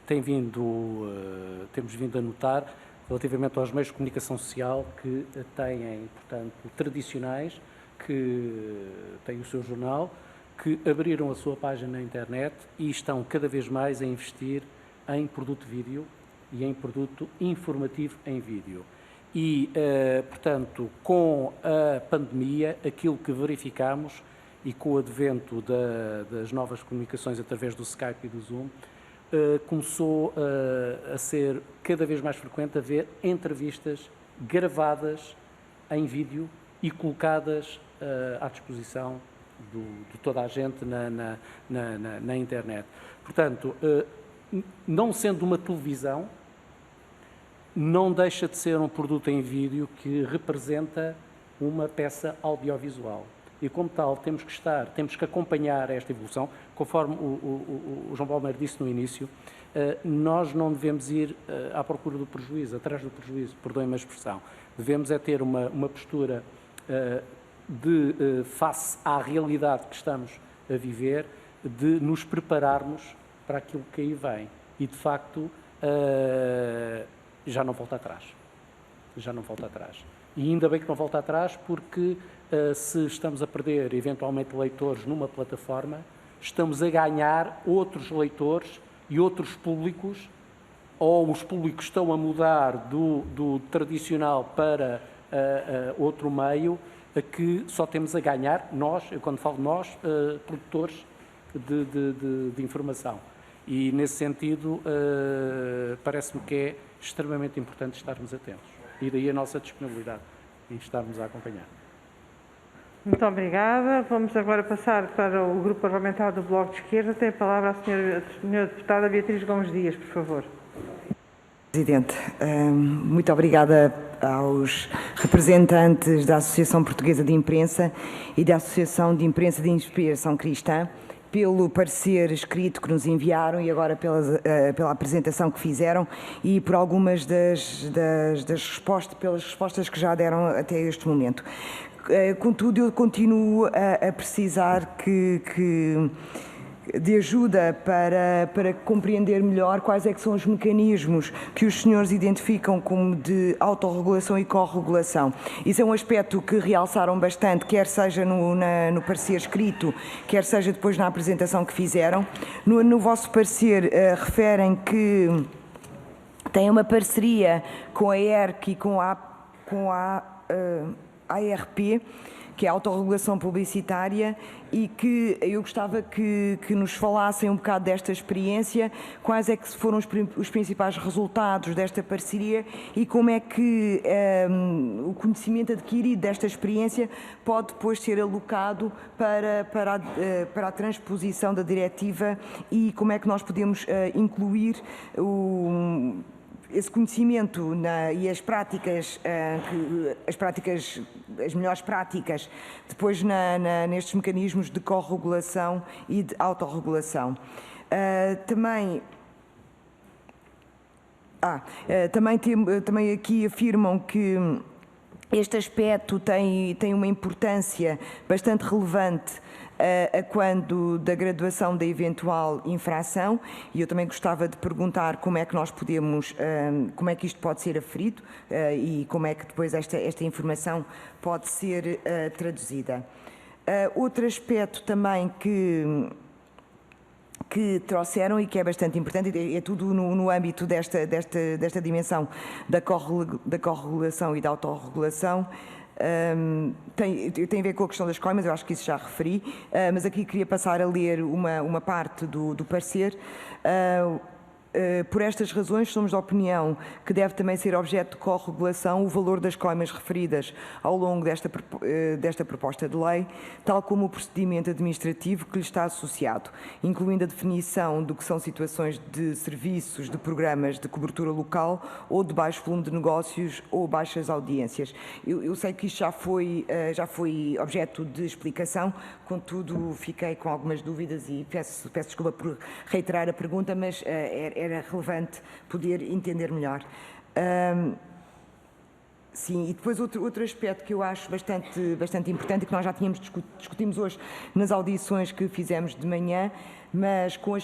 temos vindo a notar relativamente aos meios de comunicação social que têm, portanto, tradicionais, que têm o seu jornal, que abriram a sua página na internet e estão cada vez mais a investir em produto vídeo e em produto informativo em vídeo. E, portanto, com a pandemia, aquilo que verificamos e com o advento das novas comunicações através do Skype e do Zoom, começou a ser cada vez mais frequente haver entrevistas gravadas em vídeo e colocadas à disposição de toda a gente na internet. Portanto, não sendo uma televisão, não deixa de ser um produto em vídeo que representa uma peça audiovisual. E como tal, temos que acompanhar esta evolução. Conforme o João Balmeiro disse no início, nós não devemos ir à procura do prejuízo, atrás do prejuízo, perdoem-me a expressão. Devemos é ter uma postura face à realidade que estamos a viver, de nos prepararmos para aquilo que aí vem. E, de facto, já não volta atrás. Já não volta atrás. E ainda bem que não volta atrás, porque se estamos a perder, eventualmente, leitores numa plataforma, estamos a ganhar outros leitores e outros públicos, ou os públicos estão a mudar do tradicional para outro meio, que só temos a ganhar, nós, eu quando falo nós, produtores de informação. E, nesse sentido, parece-me que é extremamente importante estarmos atentos. E daí a nossa disponibilidade em estarmos a acompanhar. Muito obrigada. Vamos agora passar para o Grupo Parlamentar do Bloco de Esquerda. Tem a palavra a senhora deputada Beatriz Gomes Dias, por favor. Presidente, muito obrigada aos representantes da Associação Portuguesa de Imprensa e da Associação de Imprensa de Inspiração Cristã pelo parecer escrito que nos enviaram e agora pela apresentação que fizeram e por algumas pelas respostas que já deram até este momento. Contudo, eu continuo a precisar de ajuda para compreender melhor quais é que são os mecanismos que os senhores identificam como de autorregulação e corregulação. Isso é um aspecto que realçaram bastante, quer seja no parecer escrito, quer seja depois na apresentação que fizeram. No vosso parecer referem que tem uma parceria com a ERC e com a ARP, que é a autorregulação publicitária, e que eu gostava que nos falassem um bocado desta experiência, quais é que foram os principais resultados desta parceria e como é que o conhecimento adquirido desta experiência pode depois ser alocado para a transposição da diretiva e como é que nós podemos incluir esse conhecimento e as melhores práticas, depois nestes mecanismos de corregulação e de autorregulação. Também aqui afirmam que este aspecto tem uma importância bastante relevante a quando da graduação da eventual infração, e eu também gostava de perguntar como é que nós podemos, como é que isto pode ser aferido e como é que depois esta informação pode ser traduzida. Outro aspecto também que trouxeram e que é bastante importante, é tudo no âmbito desta dimensão da corregulação e da autorregulação, tem a ver com a questão das coimas, eu acho que isso já referi, mas aqui queria passar a ler uma parte do parecer. Por estas razões, somos da opinião que deve também ser objeto de corregulação o valor das coimas referidas ao longo desta proposta de lei, tal como o procedimento administrativo que lhe está associado, incluindo a definição do que são situações de serviços, de programas de cobertura local ou de baixo volume de negócios ou baixas audiências. Eu sei que isto já foi objeto de explicação, contudo fiquei com algumas dúvidas e peço desculpa por reiterar a pergunta, mas era relevante poder entender melhor. Sim, e depois outro aspecto que eu acho bastante importante e que nós já discutimos hoje nas audições que fizemos de manhã, mas com a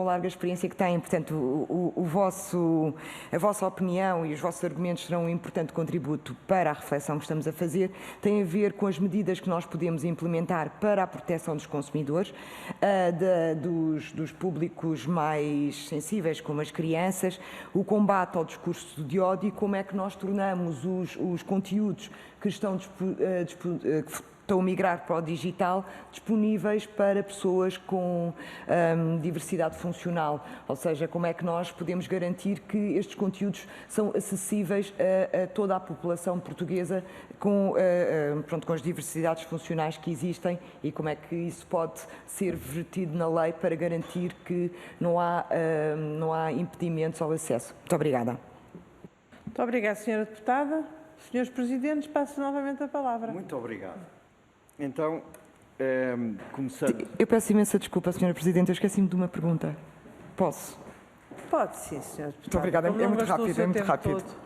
larga experiência que têm, portanto, a vossa opinião e os vossos argumentos serão um importante contributo para a reflexão que estamos a fazer, tem a ver com as medidas que nós podemos implementar para a proteção dos consumidores, dos públicos mais sensíveis, como as crianças, o combate ao discurso de ódio e como é que nós tornamos os conteúdos que estão estão a migrar para o digital, disponíveis para pessoas com diversidade funcional. Ou seja, como é que nós podemos garantir que estes conteúdos são acessíveis a toda a população portuguesa com as diversidades funcionais que existem, e como é que isso pode ser vertido na lei para garantir que não há impedimentos ao acesso. Muito obrigada. Muito obrigada, Sra. Deputada. Senhores Presidentes, passo novamente a palavra. Muito obrigado. Então, começando... Eu peço imensa desculpa, Sra. Presidente, eu esqueci-me de uma pergunta. Posso? Pode sim, Sra. Deputada. Muito obrigada, Como é não muito gastou o rápido, seu é muito tempo rápido. todo.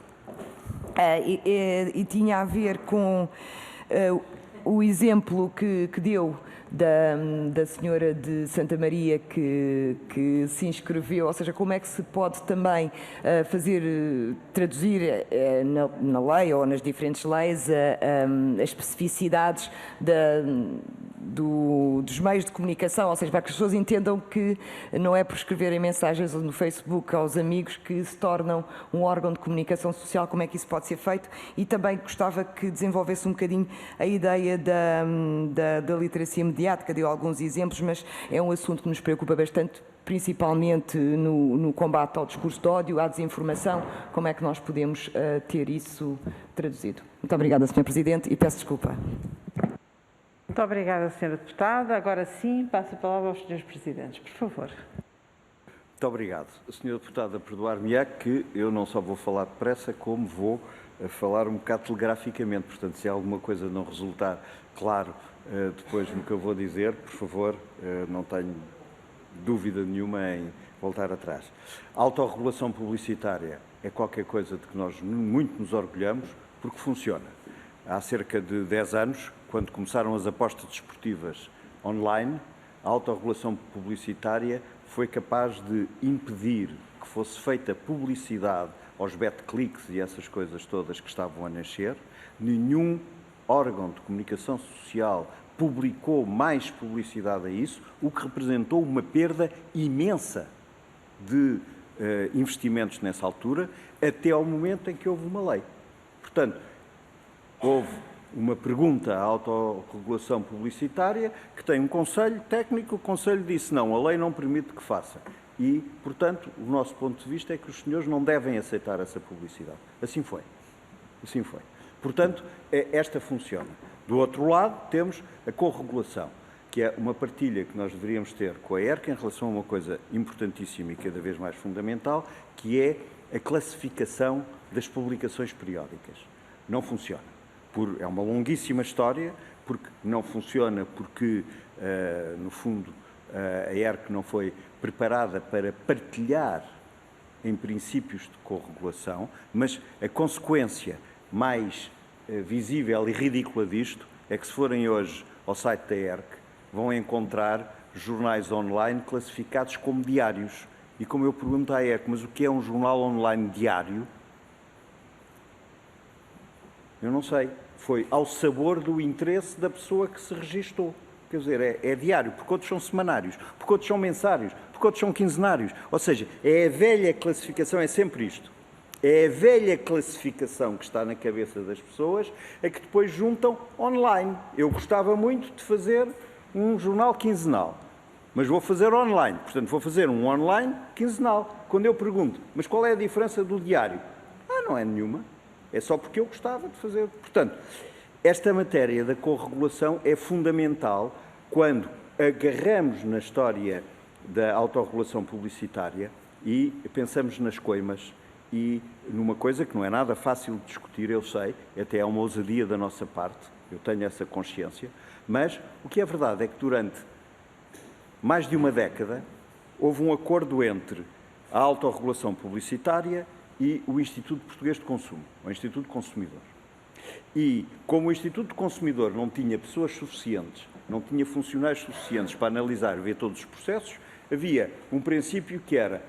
E tinha a ver com o exemplo que deu da senhora de Santa Maria que se inscreveu, ou seja, como é que se pode também traduzir na lei ou nas diferentes leis as especificidades dos meios de comunicação, ou seja, para que as pessoas entendam que não é por escreverem mensagens no Facebook aos amigos que se tornam um órgão de comunicação social, como é que isso pode ser feito. E também gostava que desenvolvesse um bocadinho a ideia da literacia mediática. Deu alguns exemplos, mas é um assunto que nos preocupa bastante, principalmente no combate ao discurso de ódio, à desinformação. Como é que nós podemos ter isso traduzido? Muito obrigada, Sr. Presidente, e peço desculpa. Muito obrigada, Sra. Deputada. Agora sim, passo a palavra aos Srs. Presidentes, por favor. Muito obrigado. Sra. Deputada, perdoar-me-á que eu não só vou falar depressa, como vou falar um bocado telegraficamente. Portanto, se alguma coisa não resultar claro depois no que eu vou dizer, por favor, não tenho dúvida nenhuma em voltar atrás. A autorregulação publicitária é qualquer coisa de que nós muito nos orgulhamos, porque funciona. Há cerca de 10 anos, quando começaram as apostas desportivas online, a autorregulação publicitária foi capaz de impedir que fosse feita publicidade aos betclicks e essas coisas todas que estavam a nascer. Nenhum órgão de comunicação social publicou mais publicidade a isso, o que representou uma perda imensa de investimentos nessa altura, até ao momento em que houve uma lei. Portanto, houve uma pergunta à autorregulação publicitária que tem um conselho técnico, o conselho disse não, a lei não permite que faça. E, portanto, o nosso ponto de vista é que os senhores não devem aceitar essa publicidade. Assim foi. Assim foi. Portanto, esta funciona. Do outro lado, temos a corregulação, que é uma partilha que nós deveríamos ter com a ERC em relação a uma coisa importantíssima e cada vez mais fundamental, que é a classificação das publicações periódicas. Não funciona. É uma longuíssima história, porque não funciona, porque, no fundo, a ERC não foi preparada para partilhar em princípios de corregulação, mas a consequência mais visível e ridícula disto é que, se forem hoje ao site da ERC, vão encontrar jornais online classificados como diários. E como eu pergunto à ERC, mas o que é um jornal online diário? Eu não sei. Foi ao sabor do interesse da pessoa que se registou. Quer dizer, é diário, porque outros são semanários, porque outros são mensários, porque outros são quinzenários. Ou seja, é a velha classificação, é sempre isto. É a velha classificação que está na cabeça das pessoas, a que depois juntam online. Eu gostava muito de fazer um jornal quinzenal, mas vou fazer online. Portanto, vou fazer um online quinzenal. Quando eu pergunto, mas qual é a diferença do diário? Não é nenhuma. É só porque eu gostava de fazer. Portanto, esta matéria da corregulação é fundamental quando agarramos na história da autorregulação publicitária e pensamos nas coimas e numa coisa que não é nada fácil de discutir, eu sei, até é uma ousadia da nossa parte, eu tenho essa consciência, mas o que é verdade é que durante mais de uma década houve um acordo entre a autorregulação publicitária e o Instituto Português de Consumo, o Instituto Consumidor. E, como o Instituto Consumidor não tinha pessoas suficientes, não tinha funcionários suficientes para analisar e ver todos os processos, havia um princípio que era,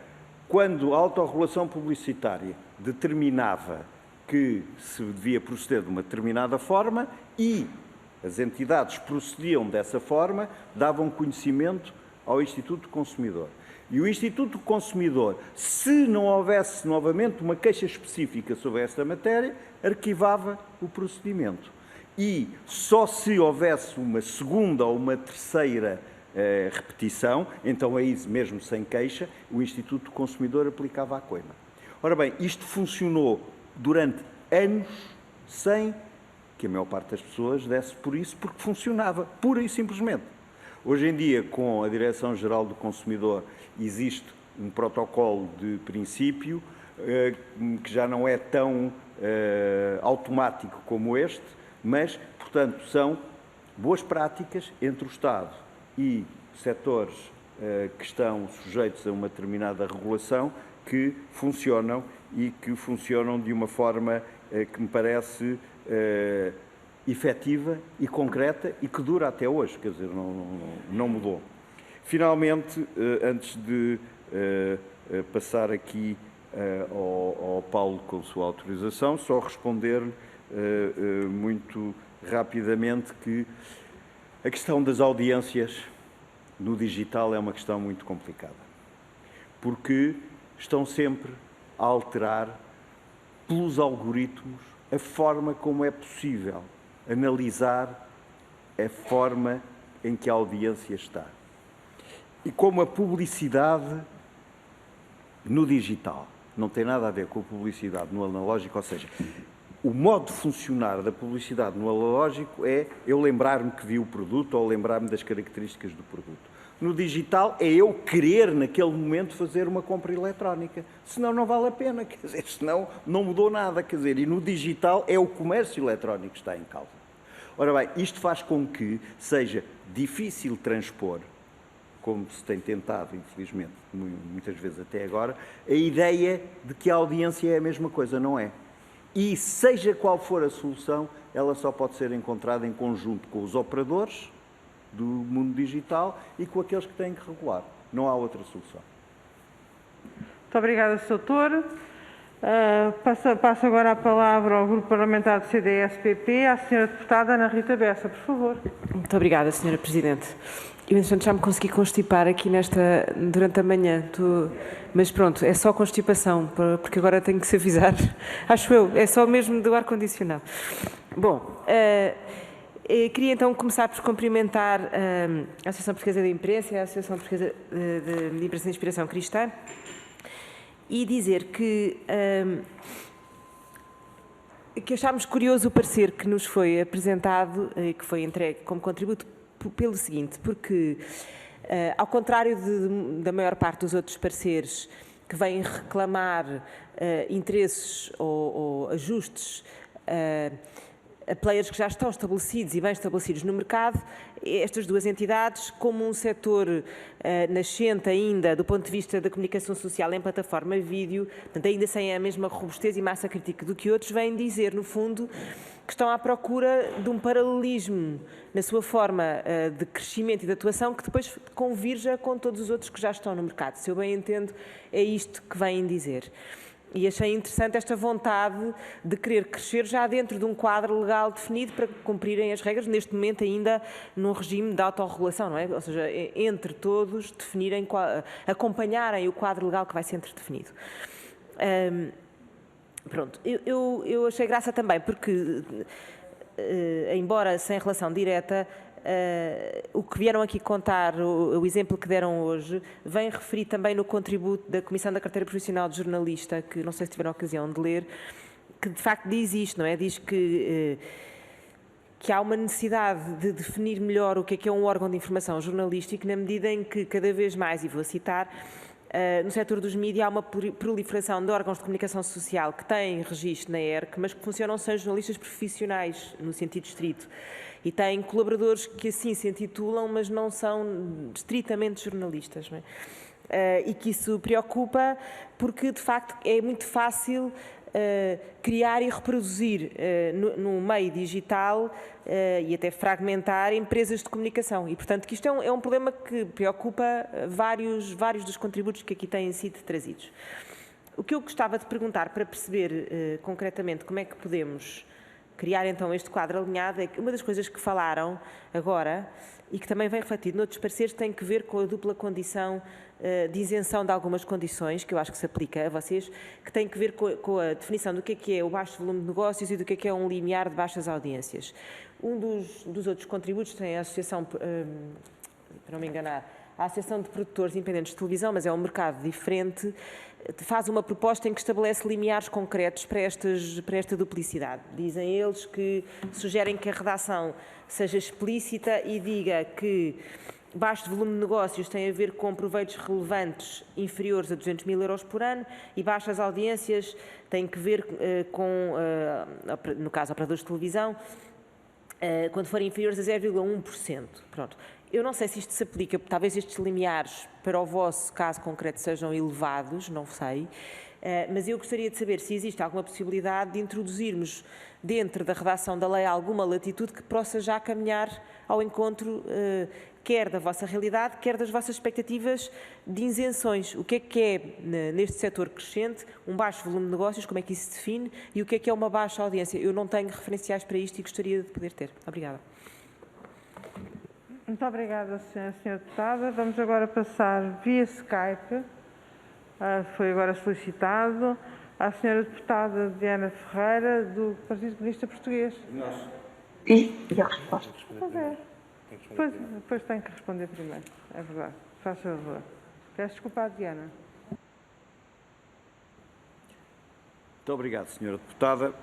quando a autorregulação publicitária determinava que se devia proceder de uma determinada forma e as entidades procediam dessa forma, davam conhecimento ao Instituto Consumidor. E o Instituto Consumidor, se não houvesse novamente uma queixa específica sobre esta matéria, arquivava o procedimento. e só se houvesse uma segunda ou uma terceira repetição, então aí mesmo sem queixa, o Instituto do Consumidor aplicava a coima. Ora bem, isto funcionou durante anos sem que a maior parte das pessoas desse por isso, porque funcionava, pura e simplesmente. Hoje em dia, com a Direção-Geral do Consumidor, existe um protocolo de princípio que já não é tão automático como este, mas, portanto, são boas práticas entre o Estado e setores que estão sujeitos a uma determinada regulação que funcionam e que funcionam de uma forma que me parece efetiva e concreta e que dura até hoje, quer dizer, não mudou. Finalmente, antes de passar aqui ao Paulo com sua autorização, só responder-lhe muito rapidamente que a questão das audiências no digital é uma questão muito complicada, porque estão sempre a alterar pelos algoritmos a forma como é possível analisar a forma em que a audiência está. E como a publicidade no digital não tem nada a ver com a publicidade no analógico, ou seja, o modo de funcionar da publicidade no analógico é eu lembrar-me que vi o produto ou lembrar-me das características do produto. No digital é eu querer, naquele momento, fazer uma compra eletrónica. Senão não vale a pena, quer dizer, senão não mudou nada, quer dizer, e no digital é o comércio eletrónico que está em causa. Ora bem, isto faz com que seja difícil transpor, como se tem tentado, infelizmente, muitas vezes até agora, a ideia de que a audiência é a mesma coisa, não é? E seja qual for a solução, ela só pode ser encontrada em conjunto com os operadores do mundo digital e com aqueles que têm que regular. Não há outra solução. Muito obrigada, Sr. Doutor. Passo agora a palavra ao Grupo Parlamentar do CDS-PP, à Sra. Deputada Ana Rita Bessa, por favor. Muito obrigada, Sra. Presidente. Eu, entretanto, já me consegui constipar aqui durante a manhã, mas pronto, é só constipação, porque agora tenho que se avisar, acho eu, é só mesmo do ar-condicionado. Bom, queria então começar por cumprimentar a Associação Portuguesa de Imprensa e a Associação Portuguesa de Imprensa de Inspiração Cristã e dizer que achámos curioso o parecer que nos foi apresentado e que foi entregue como contributo pelo seguinte, porque ao contrário da maior parte dos outros pareceres que vêm reclamar interesses ou ajustes a players que já estão estabelecidos e bem estabelecidos no mercado, estas duas entidades, como um setor nascente ainda do ponto de vista da comunicação social em plataforma vídeo, portanto, ainda sem a mesma robustez e massa crítica do que outros, vêm dizer, no fundo, que estão à procura de um paralelismo na sua forma de crescimento e de atuação que depois convirja com todos os outros que já estão no mercado. Se eu bem entendo, é isto que vêm dizer. E achei interessante esta vontade de querer crescer já dentro de um quadro legal definido para cumprirem as regras, neste momento ainda num regime de autorregulação, não é? Ou seja, entre todos definirem, acompanharem o quadro legal que vai ser definido. Pronto, eu achei graça também porque, embora sem relação direta, o que vieram aqui contar, o exemplo que deram hoje, vem referir também no contributo da Comissão da Carteira Profissional de Jornalista, que não sei se tiveram a ocasião de ler, que de facto diz isto, não é? Diz que há uma necessidade de definir melhor o que é um órgão de informação jornalístico, na medida em que cada vez mais, e vou citar, no setor dos mídias há uma proliferação de órgãos de comunicação social que têm registro na ERC, mas que funcionam sem jornalistas profissionais, no sentido estrito. E têm colaboradores que assim se intitulam, mas não são estritamente jornalistas. Não é? E que isso preocupa porque, de facto, é muito fácil criar e reproduzir no meio digital e até fragmentar empresas de comunicação. E, portanto, que isto é um problema que preocupa vários dos contributos que aqui têm sido trazidos. O que eu gostava de perguntar para perceber concretamente como é que podemos criar então este quadro alinhado é que uma das coisas que falaram agora e que também vem refletido noutros pareceres tem que ver com a dupla condição de isenção de algumas condições, que eu acho que se aplica a vocês, que tem que ver com a definição do que é o baixo volume de negócios e do que é um limiar de baixas audiências. Um dos outros contributos tem a associação, para não me enganar, a Associação de Produtores Independentes de Televisão, mas é um mercado diferente, faz uma proposta em que estabelece limiares concretos para esta duplicidade. Dizem eles que sugerem que a redação seja explícita e diga que baixo volume de negócios tem a ver com proveitos relevantes inferiores a 200 mil euros por ano e baixas audiências têm que ver com, no caso, operadores de televisão, quando forem inferiores a 0,1%. Pronto. Eu não sei se isto se aplica, talvez estes limiares para o vosso caso concreto sejam elevados, não sei, mas eu gostaria de saber se existe alguma possibilidade de introduzirmos dentro da redação da lei alguma latitude que possa já caminhar ao encontro quer da vossa realidade, quer das vossas expectativas de isenções. O que é, neste setor crescente, um baixo volume de negócios, como é que isso se define e o que é uma baixa audiência? Eu não tenho referenciais para isto e gostaria de poder ter. Obrigada. Muito obrigada, Sra. Deputada. Vamos agora passar via Skype, foi agora solicitado, à Sra. Deputada Diana Ferreira, do Partido Comunista Português. Sim, e a resposta. Pois é. Depois tem que responder primeiro, é verdade. Faz favor. Peço desculpa, Diana. Muito obrigado, Sra. Deputada.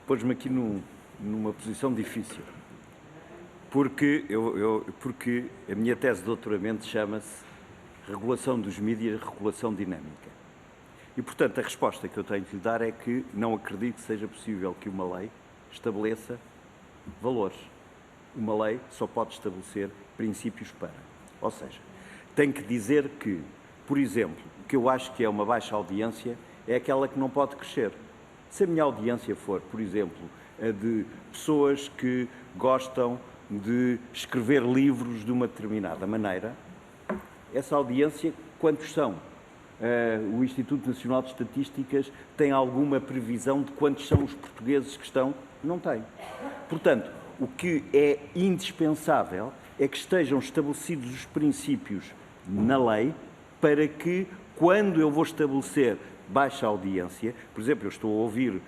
Pôs-me aqui numa posição difícil. Porque a minha tese de doutoramento chama-se Regulação dos Mídias, Regulação Dinâmica. E, portanto, a resposta que eu tenho que lhe dar é que não acredito que seja possível que uma lei estabeleça valores. Uma lei só pode estabelecer princípios para. Ou seja, tem que dizer que, por exemplo, o que eu acho que é uma baixa audiência é aquela que não pode crescer. Se a minha audiência for, por exemplo, a de pessoas que gostam de escrever livros de uma determinada maneira, essa audiência, quantos são? O Instituto Nacional de Estatísticas tem alguma previsão de quantos são os portugueses que estão? Não tem. Portanto, o que é indispensável é que estejam estabelecidos os princípios na lei para que, quando eu vou estabelecer baixa audiência, por exemplo, eu estou a ouvir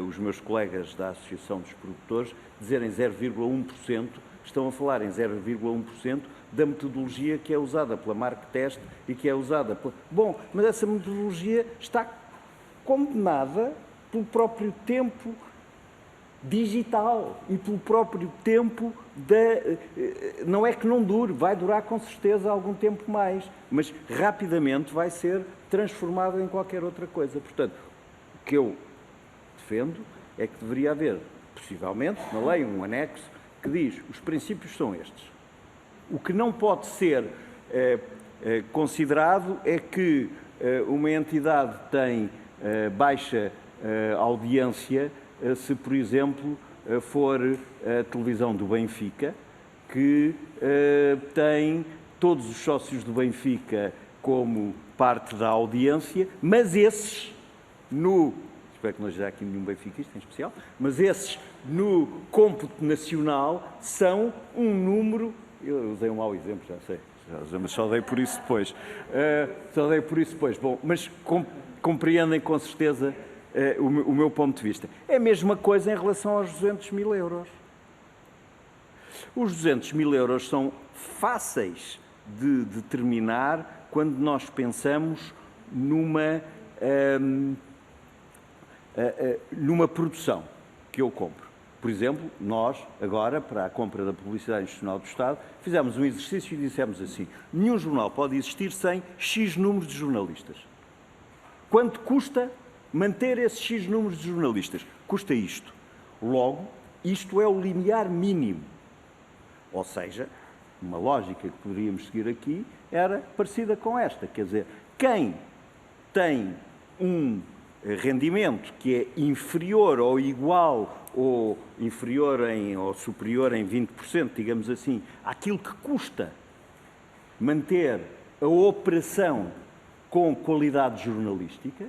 os meus colegas da Associação dos Produtores dizerem 0,1%, estão a falar em 0,1% da metodologia que é usada pela Marktest e que é usada pela... Bom, mas essa metodologia está condenada pelo próprio tempo digital e pelo próprio tempo da... Não é que não dure, vai durar com certeza algum tempo mais, mas rapidamente vai ser transformado em qualquer outra coisa. Portanto, o que eu defendo é que deveria haver, possivelmente, na lei, um anexo que diz os princípios são estes. O que não pode ser considerado é que uma entidade tem baixa audiência se, por exemplo, for a televisão do Benfica, que tem todos os sócios do Benfica como parte da audiência, mas esses, espero que não haja aqui nenhum benfiquista em especial, mas esses, no cômputo nacional, são um número... Eu usei um mau exemplo, já sei, mas só dei por isso depois. Bom, mas compreendem com certeza o meu ponto de vista. É a mesma coisa em relação aos 200 mil euros. Os 200 mil euros são fáceis de determinar quando nós pensamos numa produção que eu compro. Por exemplo, nós, agora, para a compra da publicidade institucional do Estado, fizemos um exercício e dissemos assim: nenhum jornal pode existir sem X números de jornalistas. Quanto custa manter esses X números de jornalistas? Custa isto. Logo, isto é o limiar mínimo. Ou seja, uma lógica que poderíamos seguir aqui era parecida com esta. Quer dizer, quem tem um rendimento que é inferior ou igual ou inferior ou superior em 20%, digamos assim, àquilo que custa manter a operação com qualidade jornalística,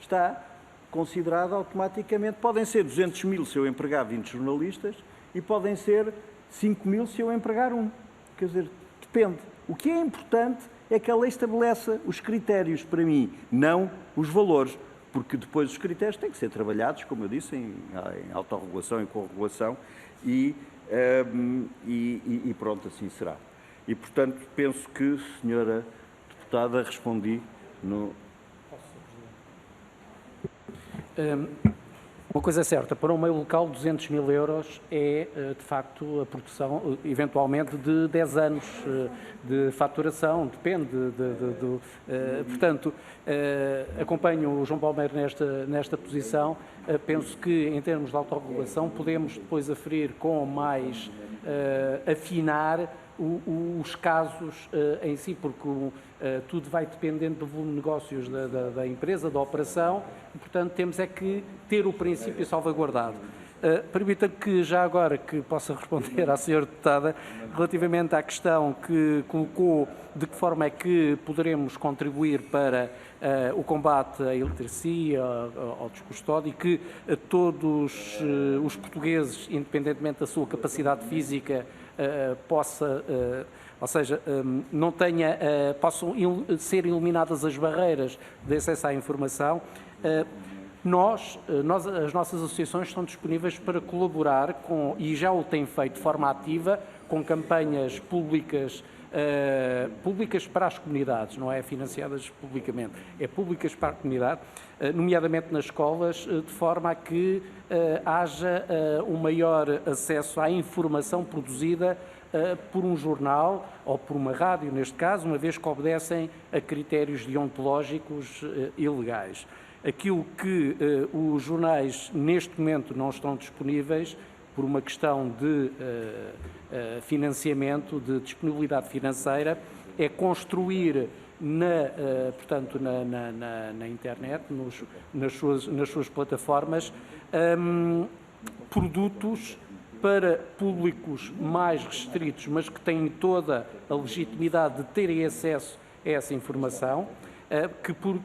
está considerado automaticamente. Podem ser 200 mil se eu empregar 20 jornalistas e podem ser 5 mil se eu empregar um. Quer dizer, depende. O que é importante é que a lei estabeleça os critérios para mim, não os valores, porque depois os critérios têm que ser trabalhados, como eu disse, em autorregulação e corregulação e pronto, assim será. E, portanto, penso que, senhora deputada, respondi no... Uma coisa é certa, para um meio local 200 mil euros é, de facto, a produção, eventualmente, de 10 anos de faturação, depende. Portanto, acompanho o João Palmeiro nesta posição. Penso que, em termos de autorregulação, podemos depois aferir com mais afinar os casos em si, porque tudo vai dependendo do volume de negócios da empresa, da operação, e, portanto, temos é que ter o princípio salvaguardado. Permita-me que, já agora, que possa responder à senhora deputada, relativamente à questão que colocou, de que forma é que poderemos contribuir para o combate à iliteracia, ao descustódio, e que todos os portugueses, independentemente da sua capacidade física, possam ser eliminadas as barreiras de acesso à informação. As nossas associações estão disponíveis para colaborar com, e já o têm feito de forma ativa, com campanhas públicas para as comunidades, não é financiadas publicamente, é públicas para a comunidade, nomeadamente nas escolas, de forma a que haja um maior acesso à informação produzida por um jornal ou por uma rádio, neste caso, uma vez que obedecem a critérios deontológicos e legais. Aquilo que os jornais, neste momento, não estão disponíveis, por uma questão de financiamento, de disponibilidade financeira, é construir na internet, nas suas plataformas, produtos para públicos mais restritos, mas que têm toda a legitimidade de terem acesso a essa informação, que por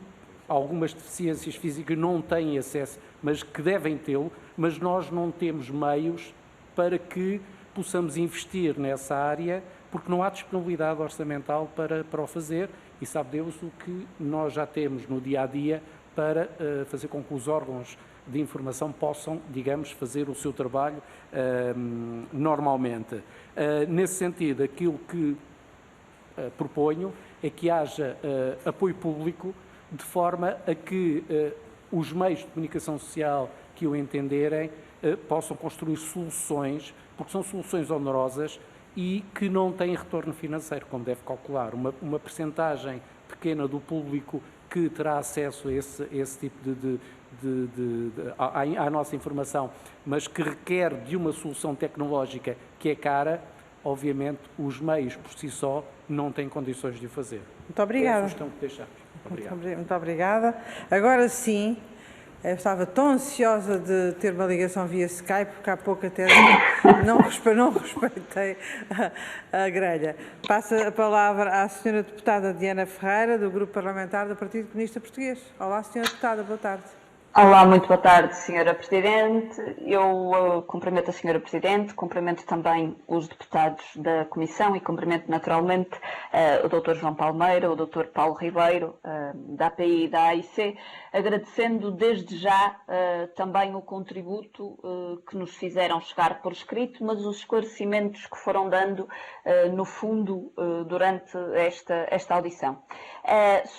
algumas deficiências físicas não têm acesso, mas que devem tê-lo, mas nós não temos meios para que possamos investir nessa área, porque não há disponibilidade orçamental para o fazer, e sabe Deus o que nós já temos no dia-a-dia para fazer com que os órgãos de informação possam, digamos, fazer o seu trabalho normalmente. Nesse sentido, aquilo que proponho é que haja apoio público de forma a que os meios de comunicação social que o entenderem possam construir soluções, porque são soluções onerosas e que não têm retorno financeiro, como deve calcular. Uma percentagem pequena do público que terá acesso a esse tipo à nossa informação, mas que requer de uma solução tecnológica que é cara, obviamente os meios por si só não têm condições de o fazer. Muito obrigada. É a sugestão que deixamos. Obrigado. Muito obrigada. Agora sim, eu estava tão ansiosa de ter uma ligação via Skype, porque há pouco até não respeitei a grelha. Passa a palavra à senhora deputada Diana Ferreira, do Grupo Parlamentar do Partido Comunista Português. Olá, senhora deputada, boa tarde. Olá, muito boa tarde, Sra. Presidente. Eu cumprimento a Sra. Presidente, cumprimento também os deputados da Comissão e cumprimento naturalmente o Dr. João Palmeiro, o Dr. Paulo Ribeiro, da API e da AIC, agradecendo desde já também o contributo que nos fizeram chegar por escrito, mas os esclarecimentos que foram dando, no fundo, durante esta audição.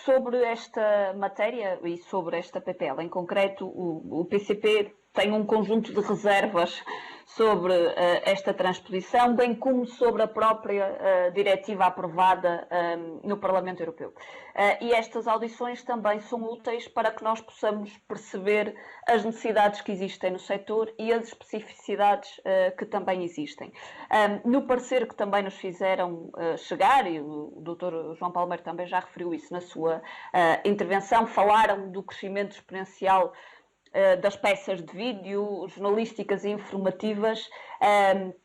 Sobre esta matéria e sobre esta PPL em concreto, o PCP tem um conjunto de reservas sobre esta transposição, bem como sobre a própria diretiva aprovada no Parlamento Europeu. E estas audições também são úteis para que nós possamos perceber as necessidades que existem no setor e as especificidades que também existem. No parecer que também nos fizeram chegar, e o Dr. João Palmeiro também já referiu isso na sua intervenção, falaram do crescimento exponencial das peças de vídeo, jornalísticas e informativas,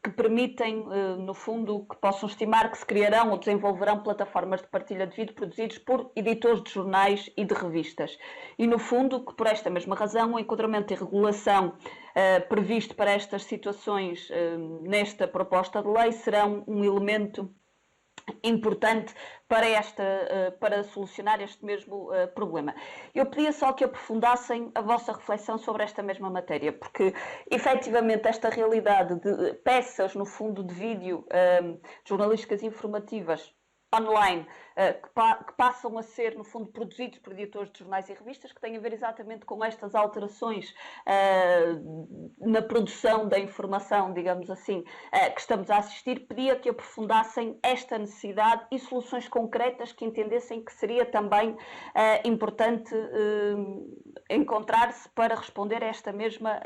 que permitem, no fundo, que possam estimar que se criarão ou desenvolverão plataformas de partilha de vídeo produzidos por editores de jornais e de revistas. E, no fundo, que por esta mesma razão, o enquadramento e regulação previsto para estas situações nesta proposta de lei serão um elemento importante para solucionar este mesmo problema. Eu pedia só que aprofundassem a vossa reflexão sobre esta mesma matéria, porque efetivamente esta realidade de peças, no fundo, de vídeo, jornalísticas informativas, online, que passam a ser, no fundo, produzidos por editores de jornais e revistas, que têm a ver exatamente com estas alterações na produção da informação, digamos assim, que estamos a assistir. Pedia que aprofundassem esta necessidade e soluções concretas que entendessem que seria também importante encontrar-se para responder a esta mesma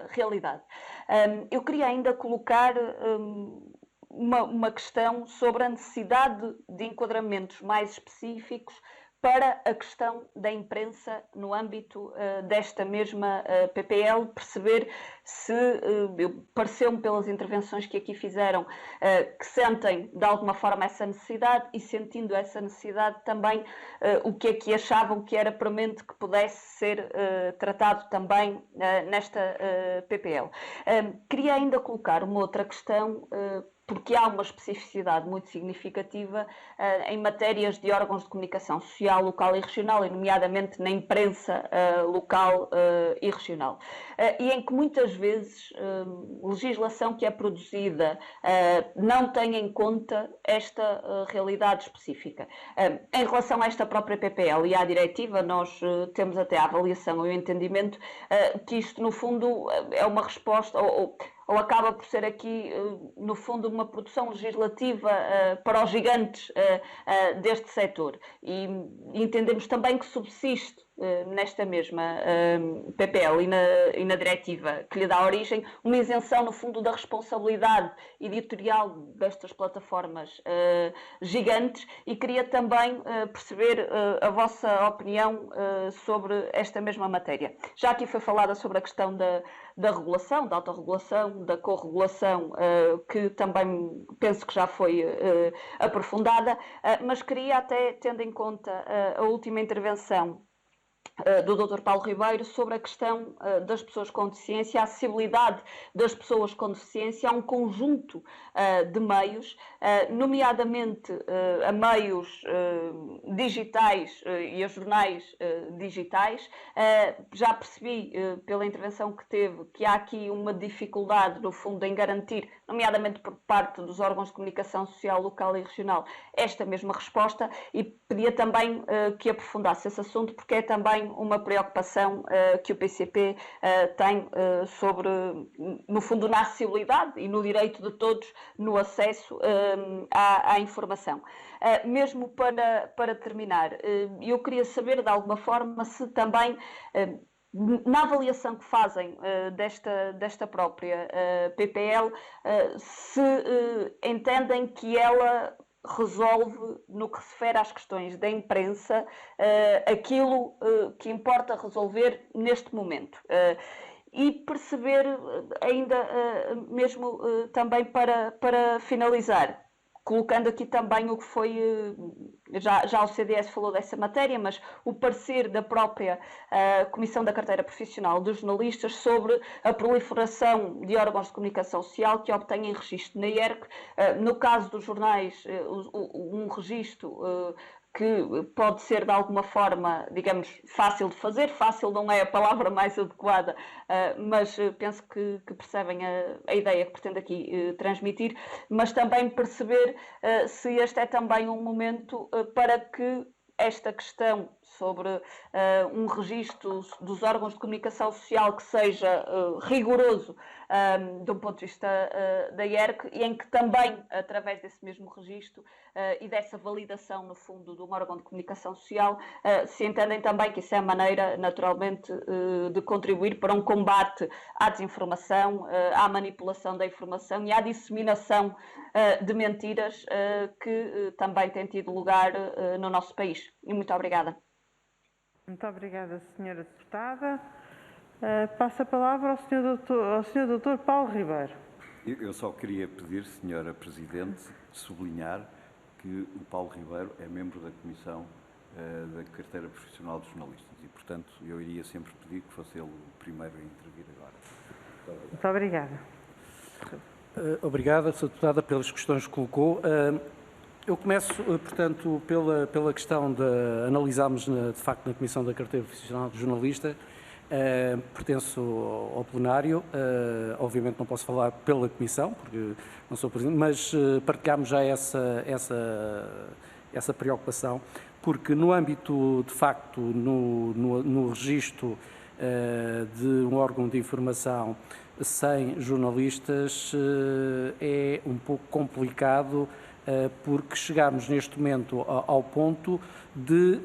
realidade. Eu queria ainda colocar uma questão sobre a necessidade de enquadramentos mais específicos para a questão da imprensa no âmbito desta mesma PPL, perceber se, pareceu-me pelas intervenções que aqui fizeram, que sentem de alguma forma essa necessidade e, sentindo essa necessidade também, o que é que achavam que era premente que pudesse ser tratado também nesta PPL. Queria ainda colocar uma outra questão, porque há uma especificidade muito significativa em matérias de órgãos de comunicação social, local e regional, e nomeadamente na imprensa local e regional, e em que muitas vezes legislação que é produzida não tem em conta esta realidade específica. Em relação a esta própria PPL e à diretiva, nós temos até a avaliação e o entendimento que isto, no fundo, é uma resposta, ou acaba por ser aqui, no fundo, uma produção legislativa para os gigantes deste setor. E entendemos também que subsiste nesta mesma PPL e na diretiva que lhe dá origem uma isenção, no fundo, da responsabilidade editorial destas plataformas gigantes, e queria também perceber a vossa opinião sobre esta mesma matéria. Já aqui foi falada sobre a questão da regulação, da autorregulação, da corregulação, que também penso que já foi aprofundada, mas queria até, tendo em conta a última intervenção do Dr. Paulo Ribeiro sobre a questão das pessoas com deficiência, a acessibilidade das pessoas com deficiência a um conjunto de meios, nomeadamente a meios digitais e a jornais digitais. Já percebi pela intervenção que teve que há aqui uma dificuldade, no fundo, em garantir, nomeadamente por parte dos órgãos de comunicação social local e regional, esta mesma resposta, e pedia também que aprofundasse esse assunto, porque é também uma preocupação que o PCP tem sobre, no fundo, na acessibilidade e no direito de todos no acesso à informação. Mesmo para terminar, eu queria saber, de alguma forma, se também, na avaliação que fazem desta própria PPL, se entendem que ela resolve, no que se refere às questões da imprensa, aquilo que importa resolver neste momento. E perceber ainda, mesmo também para finalizar, colocando aqui também o que foi, já o CDS falou dessa matéria, mas o parecer da própria Comissão da Carteira Profissional dos Jornalistas sobre a proliferação de órgãos de comunicação social que obtêm registro na IERC. No caso dos jornais, um registro que pode ser de alguma forma, digamos, fácil de fazer. Fácil não é a palavra mais adequada, mas penso que percebem a ideia que pretendo aqui transmitir, mas também perceber se este é também um momento para que esta questão sobre um registro dos órgãos de comunicação social que seja rigoroso do ponto de vista da IERC, e em que também, através desse mesmo registro e dessa validação, no fundo, de um órgão de comunicação social, se entendem também que isso é a maneira, naturalmente, de contribuir para um combate à desinformação, à manipulação da informação e à disseminação de mentiras que também tem tido lugar no nosso país. E muito obrigada. Muito obrigada, Sra. Deputada. Passo a palavra ao Sr. Dr. Paulo Ribeiro. Eu só queria pedir, Senhora Presidente, sublinhar que o Paulo Ribeiro é membro da Comissão da Carteira Profissional dos Jornalistas e, portanto, eu iria sempre pedir que fosse ele o primeiro a intervir agora. Muito obrigada. Obrigada, Sra. Deputada, pelas questões que colocou. Eu começo, portanto, pela questão de analisarmos, de facto, na Comissão da Carteira Profissional de Jornalista. Pertenço ao plenário, obviamente não posso falar pela Comissão, porque não sou Presidente, mas partilhamos já essa preocupação, porque no âmbito, de facto, no registro de um órgão de informação sem jornalistas é um pouco complicado, porque chegamos neste momento ao ponto de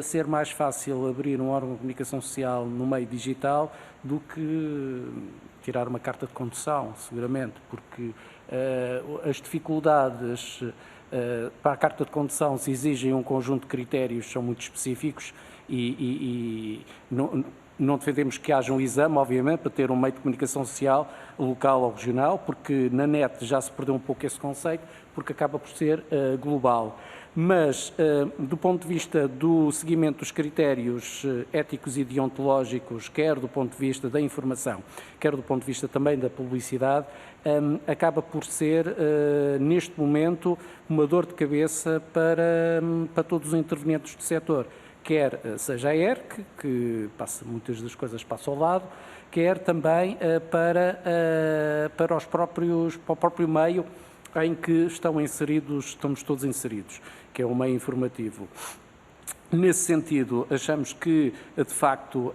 ser mais fácil abrir um órgão de comunicação social no meio digital do que tirar uma carta de condução, seguramente, porque as dificuldades para a carta de condução se exigem um conjunto de critérios, são muito específicos e não defendemos que haja um exame, obviamente, para ter um meio de comunicação social local ou regional, porque na net já se perdeu um pouco esse conceito, porque acaba por ser global. Mas, do ponto de vista do seguimento dos critérios éticos e deontológicos, quer do ponto de vista da informação, quer do ponto de vista também da publicidade, acaba por ser, neste momento, uma dor de cabeça para todos os intervenientes do setor. Quer seja a ERC, que muitas das coisas passam ao lado, quer também para o próprio meio em que estamos todos inseridos, que é o meio informativo. Nesse sentido, achamos que, de facto,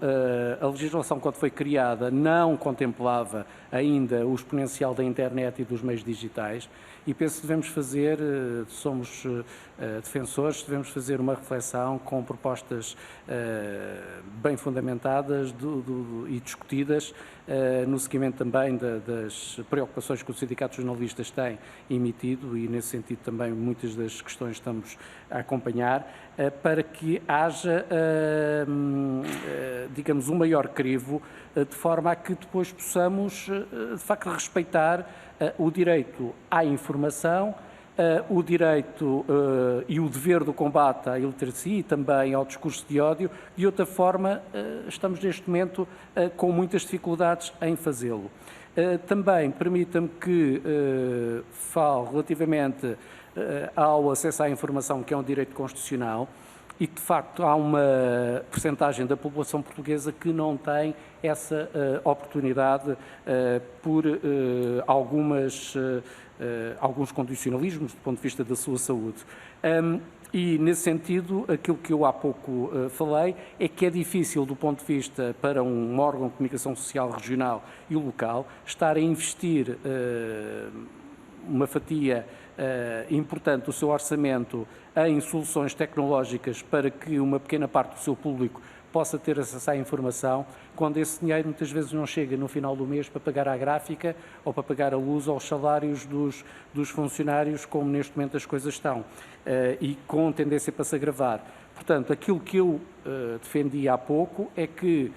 a legislação, quando foi criada, não contemplava ainda o exponencial da internet e dos meios digitais e penso que devemos fazer, somos defensores, devemos fazer uma reflexão com propostas bem fundamentadas e discutidas no seguimento também das preocupações que os sindicatos jornalistas têm emitido e, nesse sentido, também muitas das questões estamos a acompanhar, para que haja, digamos, um maior crivo, de forma a que depois possamos, de facto, respeitar o direito à informação, o direito e o dever do combate à iliteracia e também ao discurso de ódio. De outra forma, estamos neste momento com muitas dificuldades em fazê-lo. Também permita-me que fale relativamente ao acesso à informação, que é um direito constitucional, e que, de facto, há uma percentagem da população portuguesa que não tem essa oportunidade por alguns condicionalismos do ponto de vista da sua saúde. E, nesse sentido, aquilo que eu há pouco falei é que é difícil, do ponto de vista para um órgão de comunicação social regional e local, estar a investir uma fatia importante do seu orçamento em soluções tecnológicas para que uma pequena parte do seu público possa ter acesso à informação, quando esse dinheiro muitas vezes não chega no final do mês para pagar a gráfica ou para pagar a luz ou os salários dos funcionários, como neste momento as coisas estão, e com tendência para se agravar. Portanto, aquilo que eu defendi há pouco é que,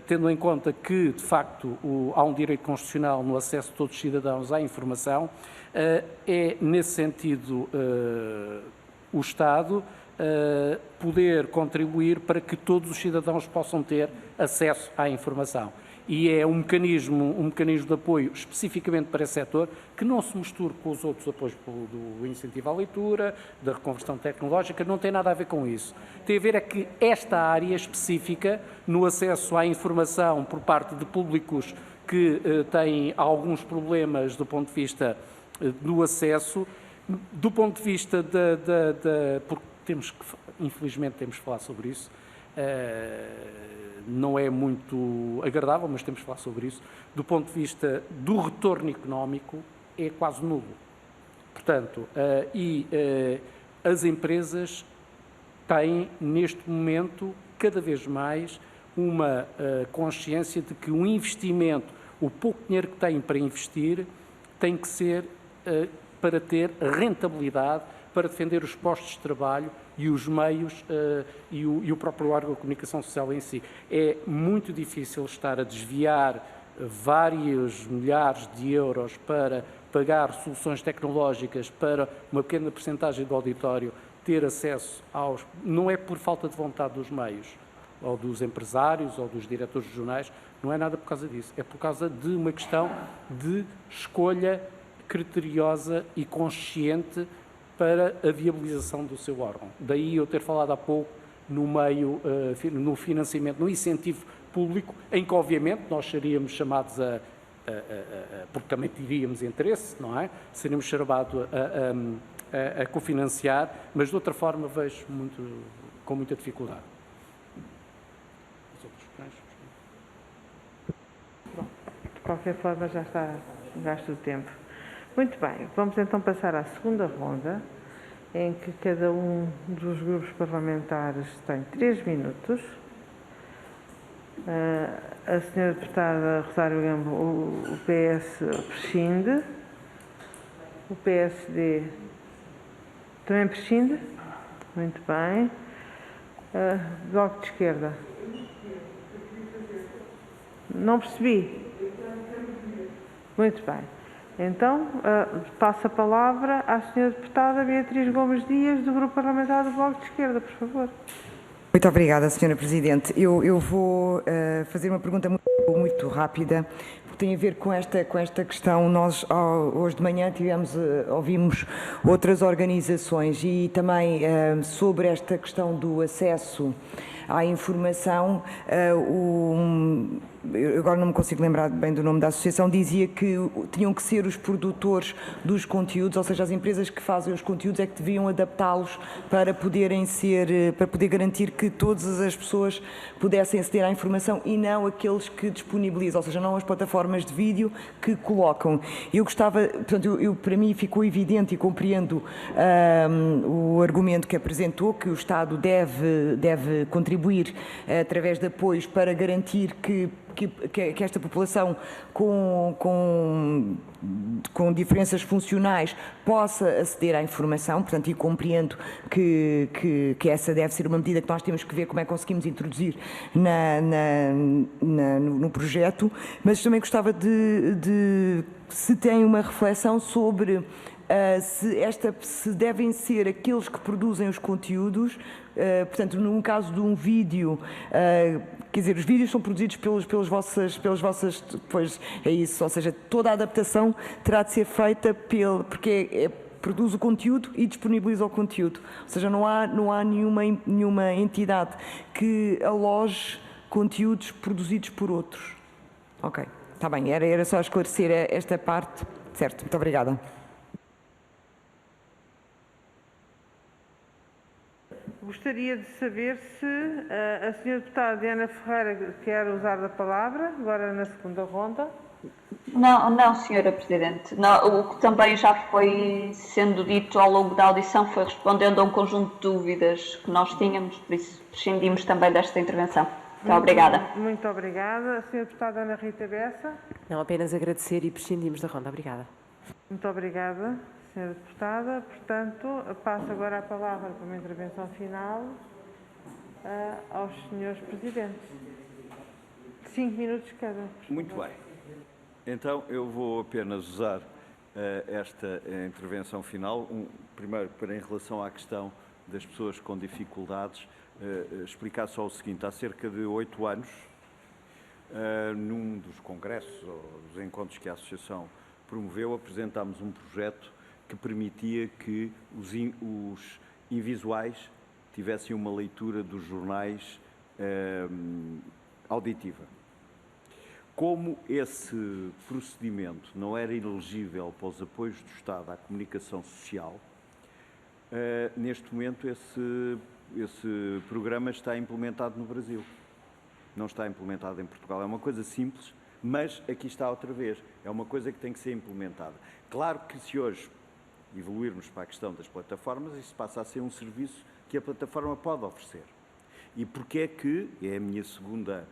tendo em conta que, de facto, há um direito constitucional no acesso de todos os cidadãos à informação, é, nesse sentido, o Estado poder contribuir para que todos os cidadãos possam ter acesso à informação. E é um mecanismo de apoio especificamente para esse setor, que não se mistura com os outros apoios do incentivo à leitura, da reconversão tecnológica, não tem nada a ver com isso. Tem a ver é que esta área específica, no acesso à informação por parte de públicos que têm alguns problemas do ponto de vista do acesso, do ponto de vista porque infelizmente temos que falar sobre isso, não é muito agradável, mas temos que falar sobre isso, do ponto de vista do retorno económico, é quase nulo. Portanto, as empresas têm, neste momento, cada vez mais uma consciência de que o investimento, o pouco dinheiro que têm para investir, tem que ser para ter rentabilidade, para defender os postos de trabalho e os meios e o próprio órgão de comunicação social em si. É muito difícil estar a desviar vários milhares de euros para pagar soluções tecnológicas para uma pequena percentagem do auditório ter acesso aos... Não é por falta de vontade dos meios, ou dos empresários, ou dos diretores de jornais, não é nada por causa disso. É por causa de uma questão de escolha criteriosa e consciente para a viabilização do seu órgão. Daí eu ter falado há pouco no meio, no financiamento, no incentivo público, em que obviamente nós seríamos chamados porque também teríamos interesse, não é? Seríamos chamados a cofinanciar, mas de outra forma vejo com muita dificuldade. De qualquer forma, já está gasto o tempo. Muito bem, vamos então passar à segunda ronda, em que cada um dos grupos parlamentares tem 3 minutos. A senhora deputada Rosário Gambo, o PS prescinde. O PSD também prescinde. Muito bem. Bloco de Esquerda. Não percebi. Muito bem. Então, passo a palavra à senhora deputada Beatriz Gomes Dias, do Grupo Parlamentar do Bloco de Esquerda, por favor. Muito obrigada, senhora Presidente. Eu vou fazer uma pergunta muito rápida, porque tem a ver com esta questão. Nós, hoje de manhã, ouvimos outras organizações e também sobre esta questão do acesso à informação. Agora não me consigo lembrar bem do nome da associação, dizia que tinham que ser os produtores dos conteúdos, ou seja, as empresas que fazem os conteúdos é que deviam adaptá-los para poder garantir que todas as pessoas pudessem aceder à informação e não aqueles que disponibilizam, ou seja, não as plataformas de vídeo que colocam. Eu gostava, portanto, para mim ficou evidente e compreendo o argumento que apresentou, que o Estado deve contribuir através de apoios para garantir que esta população com diferenças funcionais possa aceder à informação, portanto, e compreendo que essa deve ser uma medida que nós temos que ver como é que conseguimos introduzir no projeto, mas também gostava de se tem uma reflexão sobre se devem ser aqueles que produzem os conteúdos, portanto, num caso de um vídeo, quer dizer, os vídeos são produzidos pelas vossas, pois é isso, ou seja, toda a adaptação terá de ser feita porque produz o conteúdo e disponibiliza o conteúdo, ou seja, não há nenhuma entidade que aloje conteúdos produzidos por outros. Ok, está bem, era só esclarecer esta parte, certo, muito obrigada. Gostaria de saber se a senhora deputada Diana Ferreira quer usar a palavra, agora na segunda ronda. Não, senhora Presidente. Não, o que também já foi sendo dito ao longo da audição foi respondendo a um conjunto de dúvidas que nós tínhamos, por isso prescindimos também desta intervenção. Muito obrigada. Muito obrigada. A senhora deputada Ana Rita Bessa. Não, apenas agradecer e prescindimos da ronda. Obrigada. Muito obrigada, senhora deputada. Portanto, passo agora a palavra para uma intervenção final aos senhores presidentes. 5 minutos cada. Muito bem. Então, eu vou apenas usar esta intervenção final, primeiro para em relação à questão das pessoas com dificuldades, explicar só o seguinte: há cerca de 8 anos, num dos congressos ou dos encontros que a Associação promoveu, apresentámos um projeto que permitia que os invisuais tivessem uma leitura dos jornais auditiva. Como esse procedimento não era elegível para os apoios do Estado à comunicação social, neste momento esse programa está implementado no Brasil. Não está implementado em Portugal. É uma coisa simples, mas aqui está outra vez. É uma coisa que tem que ser implementada. Claro que se hoje evoluirmos para a questão das plataformas, isso passa a ser um serviço que a plataforma pode oferecer. E porque é que, é a minha segunda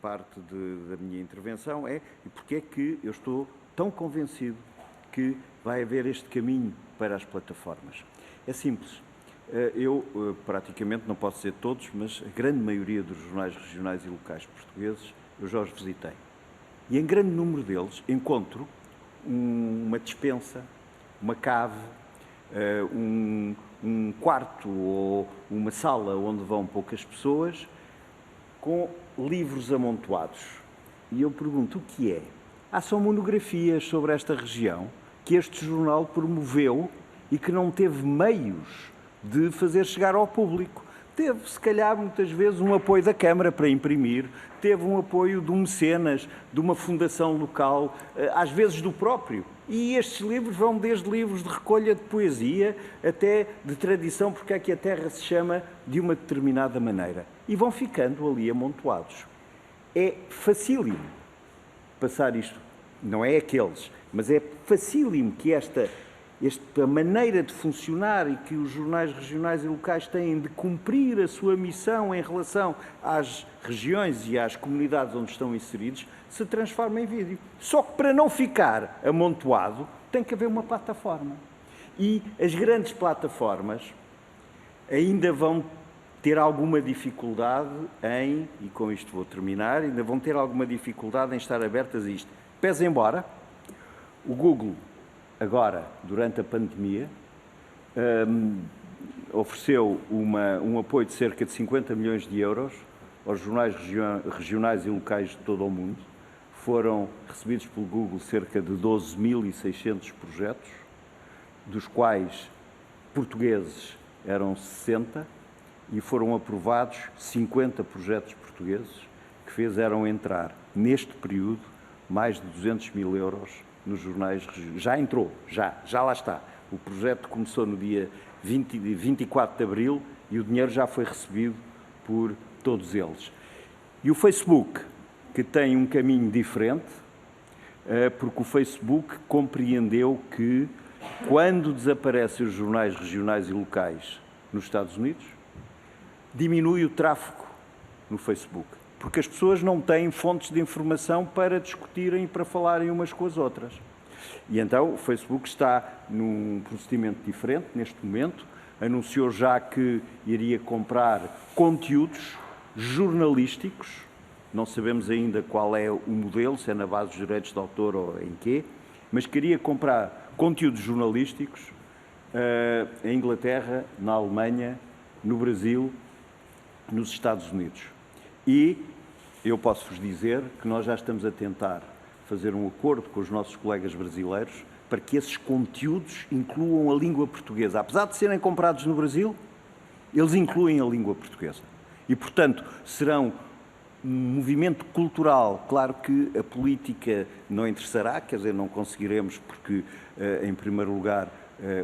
parte da minha intervenção, e porque é que eu estou tão convencido que vai haver este caminho para as plataformas? É simples. Eu, praticamente, não posso dizer todos, mas a grande maioria dos jornais regionais e locais portugueses, eu já os visitei. E em grande número deles encontro uma despensa, uma cave, um quarto ou uma sala onde vão poucas pessoas, com livros amontoados. E eu pergunto, o que é? São monografias sobre esta região que este jornal promoveu e que não teve meios de fazer chegar ao público. Teve, se calhar, muitas vezes, um apoio da Câmara para imprimir, teve um apoio de um mecenas, de uma fundação local, às vezes do próprio. E estes livros vão desde livros de recolha de poesia até de tradição, porque é que a terra se chama de uma determinada maneira. E vão ficando ali amontoados. É facílimo passar isto, não é aqueles, mas é facílimo que esta maneira de funcionar e que os jornais regionais e locais têm de cumprir a sua missão em relação às regiões e às comunidades onde estão inseridos, se transforma em vídeo. Só que para não ficar amontoado, tem que haver uma plataforma. E as grandes plataformas ainda vão ter alguma dificuldade em, e com isto vou terminar, ainda vão ter alguma dificuldade em estar abertas a isto. Pese embora, o Google, agora, durante a pandemia, ofereceu um apoio de cerca de 50 milhões de euros aos jornais regionais e locais de todo o mundo. Foram recebidos pelo Google cerca de 12.600 projetos, dos quais portugueses eram 60, e foram aprovados 50 projetos portugueses que fizeram entrar, neste período, mais de 200 mil euros nos jornais. Já entrou, já lá está. O projeto começou no dia 24 de abril e o dinheiro já foi recebido por todos eles. E o Facebook, que tem um caminho diferente, porque o Facebook compreendeu que, quando desaparecem os jornais regionais e locais nos Estados Unidos, diminui o tráfego no Facebook, porque as pessoas não têm fontes de informação para discutirem e para falarem umas com as outras. E então o Facebook está num procedimento diferente neste momento, anunciou já que iria comprar conteúdos jornalísticos, não sabemos ainda qual é o modelo, se é na base dos direitos de autor ou em quê, mas queria comprar conteúdos jornalísticos em Inglaterra, na Alemanha, no Brasil, nos Estados Unidos. E eu posso-vos dizer que nós já estamos a tentar fazer um acordo com os nossos colegas brasileiros para que esses conteúdos incluam a língua portuguesa. Apesar de serem comprados no Brasil, eles incluem a língua portuguesa. E, portanto, serão um movimento cultural. Claro que a política não interessará, quer dizer, não conseguiremos porque, em primeiro lugar,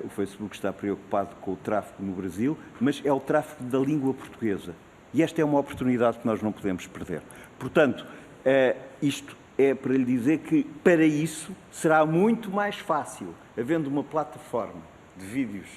o Facebook está preocupado com o tráfego no Brasil, mas é o tráfego da língua portuguesa. E esta é uma oportunidade que nós não podemos perder. Portanto, isto é para lhe dizer que, para isso, será muito mais fácil, havendo uma plataforma de vídeos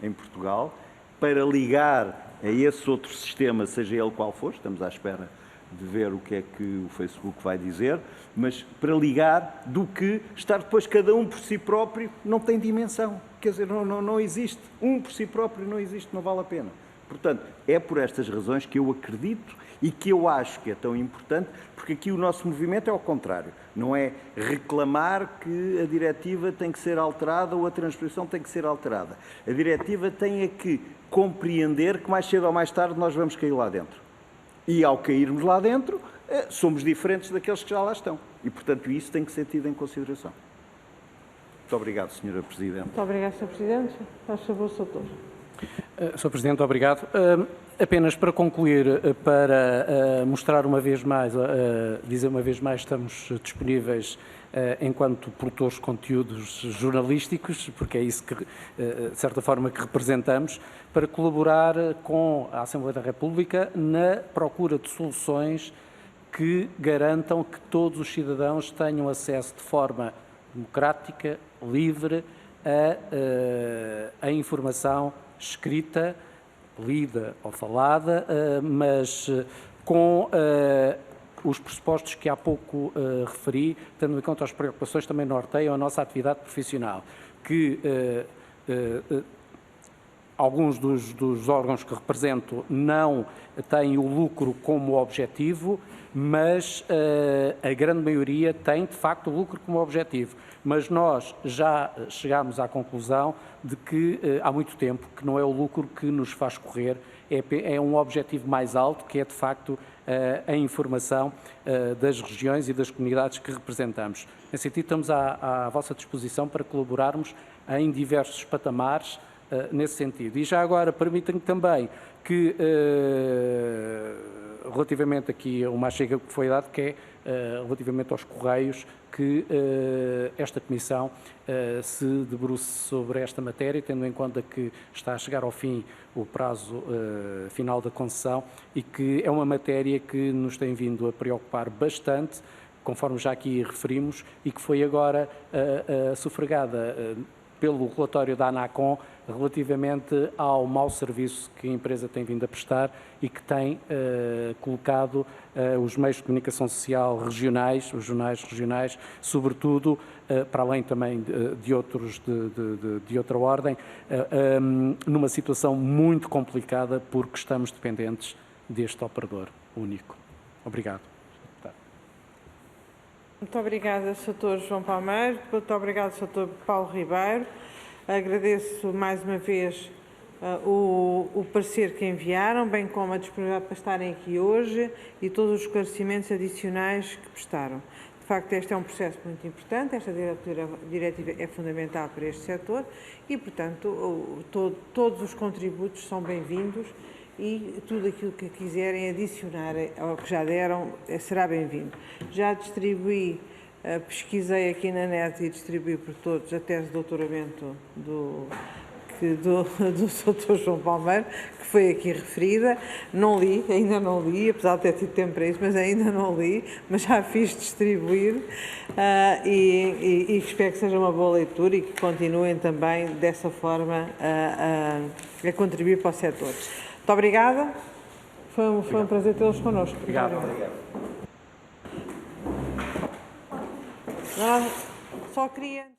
em Portugal, para ligar a esse outro sistema, seja ele qual for, estamos à espera de ver o que é que o Facebook vai dizer, mas para ligar do que estar depois cada um por si próprio não tem dimensão. Quer dizer, não existe. Um por si próprio não existe, não vale a pena. Portanto, é por estas razões que eu acredito e que eu acho que é tão importante, porque aqui o nosso movimento é ao contrário. Não é reclamar que a diretiva tem que ser alterada ou a transposição tem que ser alterada. A diretiva tem que compreender que mais cedo ou mais tarde nós vamos cair lá dentro. E ao cairmos lá dentro, somos diferentes daqueles que já lá estão. E, portanto, isso tem que ser tido em consideração. Muito obrigado, Sra. Presidente. Muito obrigado, Sr. Presidente. Faz favor, Sr. Doutor. Sr. Presidente, obrigado. Apenas para concluir, para mostrar uma vez mais, dizer uma vez mais, estamos disponíveis enquanto produtores de conteúdos jornalísticos, porque é isso que, de certa forma, que representamos, para colaborar com a Assembleia da República na procura de soluções que garantam que todos os cidadãos tenham acesso de forma democrática, livre, a informação escrita, lida ou falada, mas com os pressupostos que há pouco referi, tendo em conta as preocupações também norteiam a nossa atividade profissional, que alguns dos órgãos que represento não têm o lucro como objetivo, mas a grande maioria tem, de facto, o lucro como objetivo. Mas nós já chegámos à conclusão de que há muito tempo que não é o lucro que nos faz correr, é um objetivo mais alto, que é, de facto, a informação das regiões e das comunidades que representamos. Nesse sentido, estamos à vossa disposição para colaborarmos em diversos patamares nesse sentido. E já agora, permitam-me também que, relativamente aqui a uma chega que foi dado, que é relativamente aos Correios, que esta Comissão se debruce sobre esta matéria, tendo em conta que está a chegar ao fim o prazo final da concessão e que é uma matéria que nos tem vindo a preocupar bastante, conforme já aqui referimos, e que foi agora sufragada pelo relatório da ANACOM relativamente ao mau serviço que a empresa tem vindo a prestar e que tem colocado os meios de comunicação social regionais, os jornais regionais, sobretudo, para além também de outros de outra ordem, numa situação muito complicada porque estamos dependentes deste operador único. Obrigado. Muito obrigada, Sr. João Palmeiro. Muito obrigado, Sr. Paulo Ribeiro. Agradeço mais uma vez o parecer que enviaram, bem como a disponibilidade para estarem aqui hoje e todos os esclarecimentos adicionais que prestaram. De facto, este é um processo muito importante, esta diretiva é fundamental para este setor e, portanto, todos os contributos são bem-vindos e tudo aquilo que quiserem adicionar ao que já deram será bem-vindo. Já distribuí, pesquisei aqui na net e distribuí por todos a tese de doutoramento do Dr. João Palmeiro, que foi aqui referida. Não li, ainda não li, apesar de ter tido tempo para isso, mas ainda não li, mas já fiz distribuir e espero que seja uma boa leitura e que continuem também dessa forma a contribuir para o setor. Muito obrigada. Foi um prazer tê-los connosco. Obrigado. Só queria...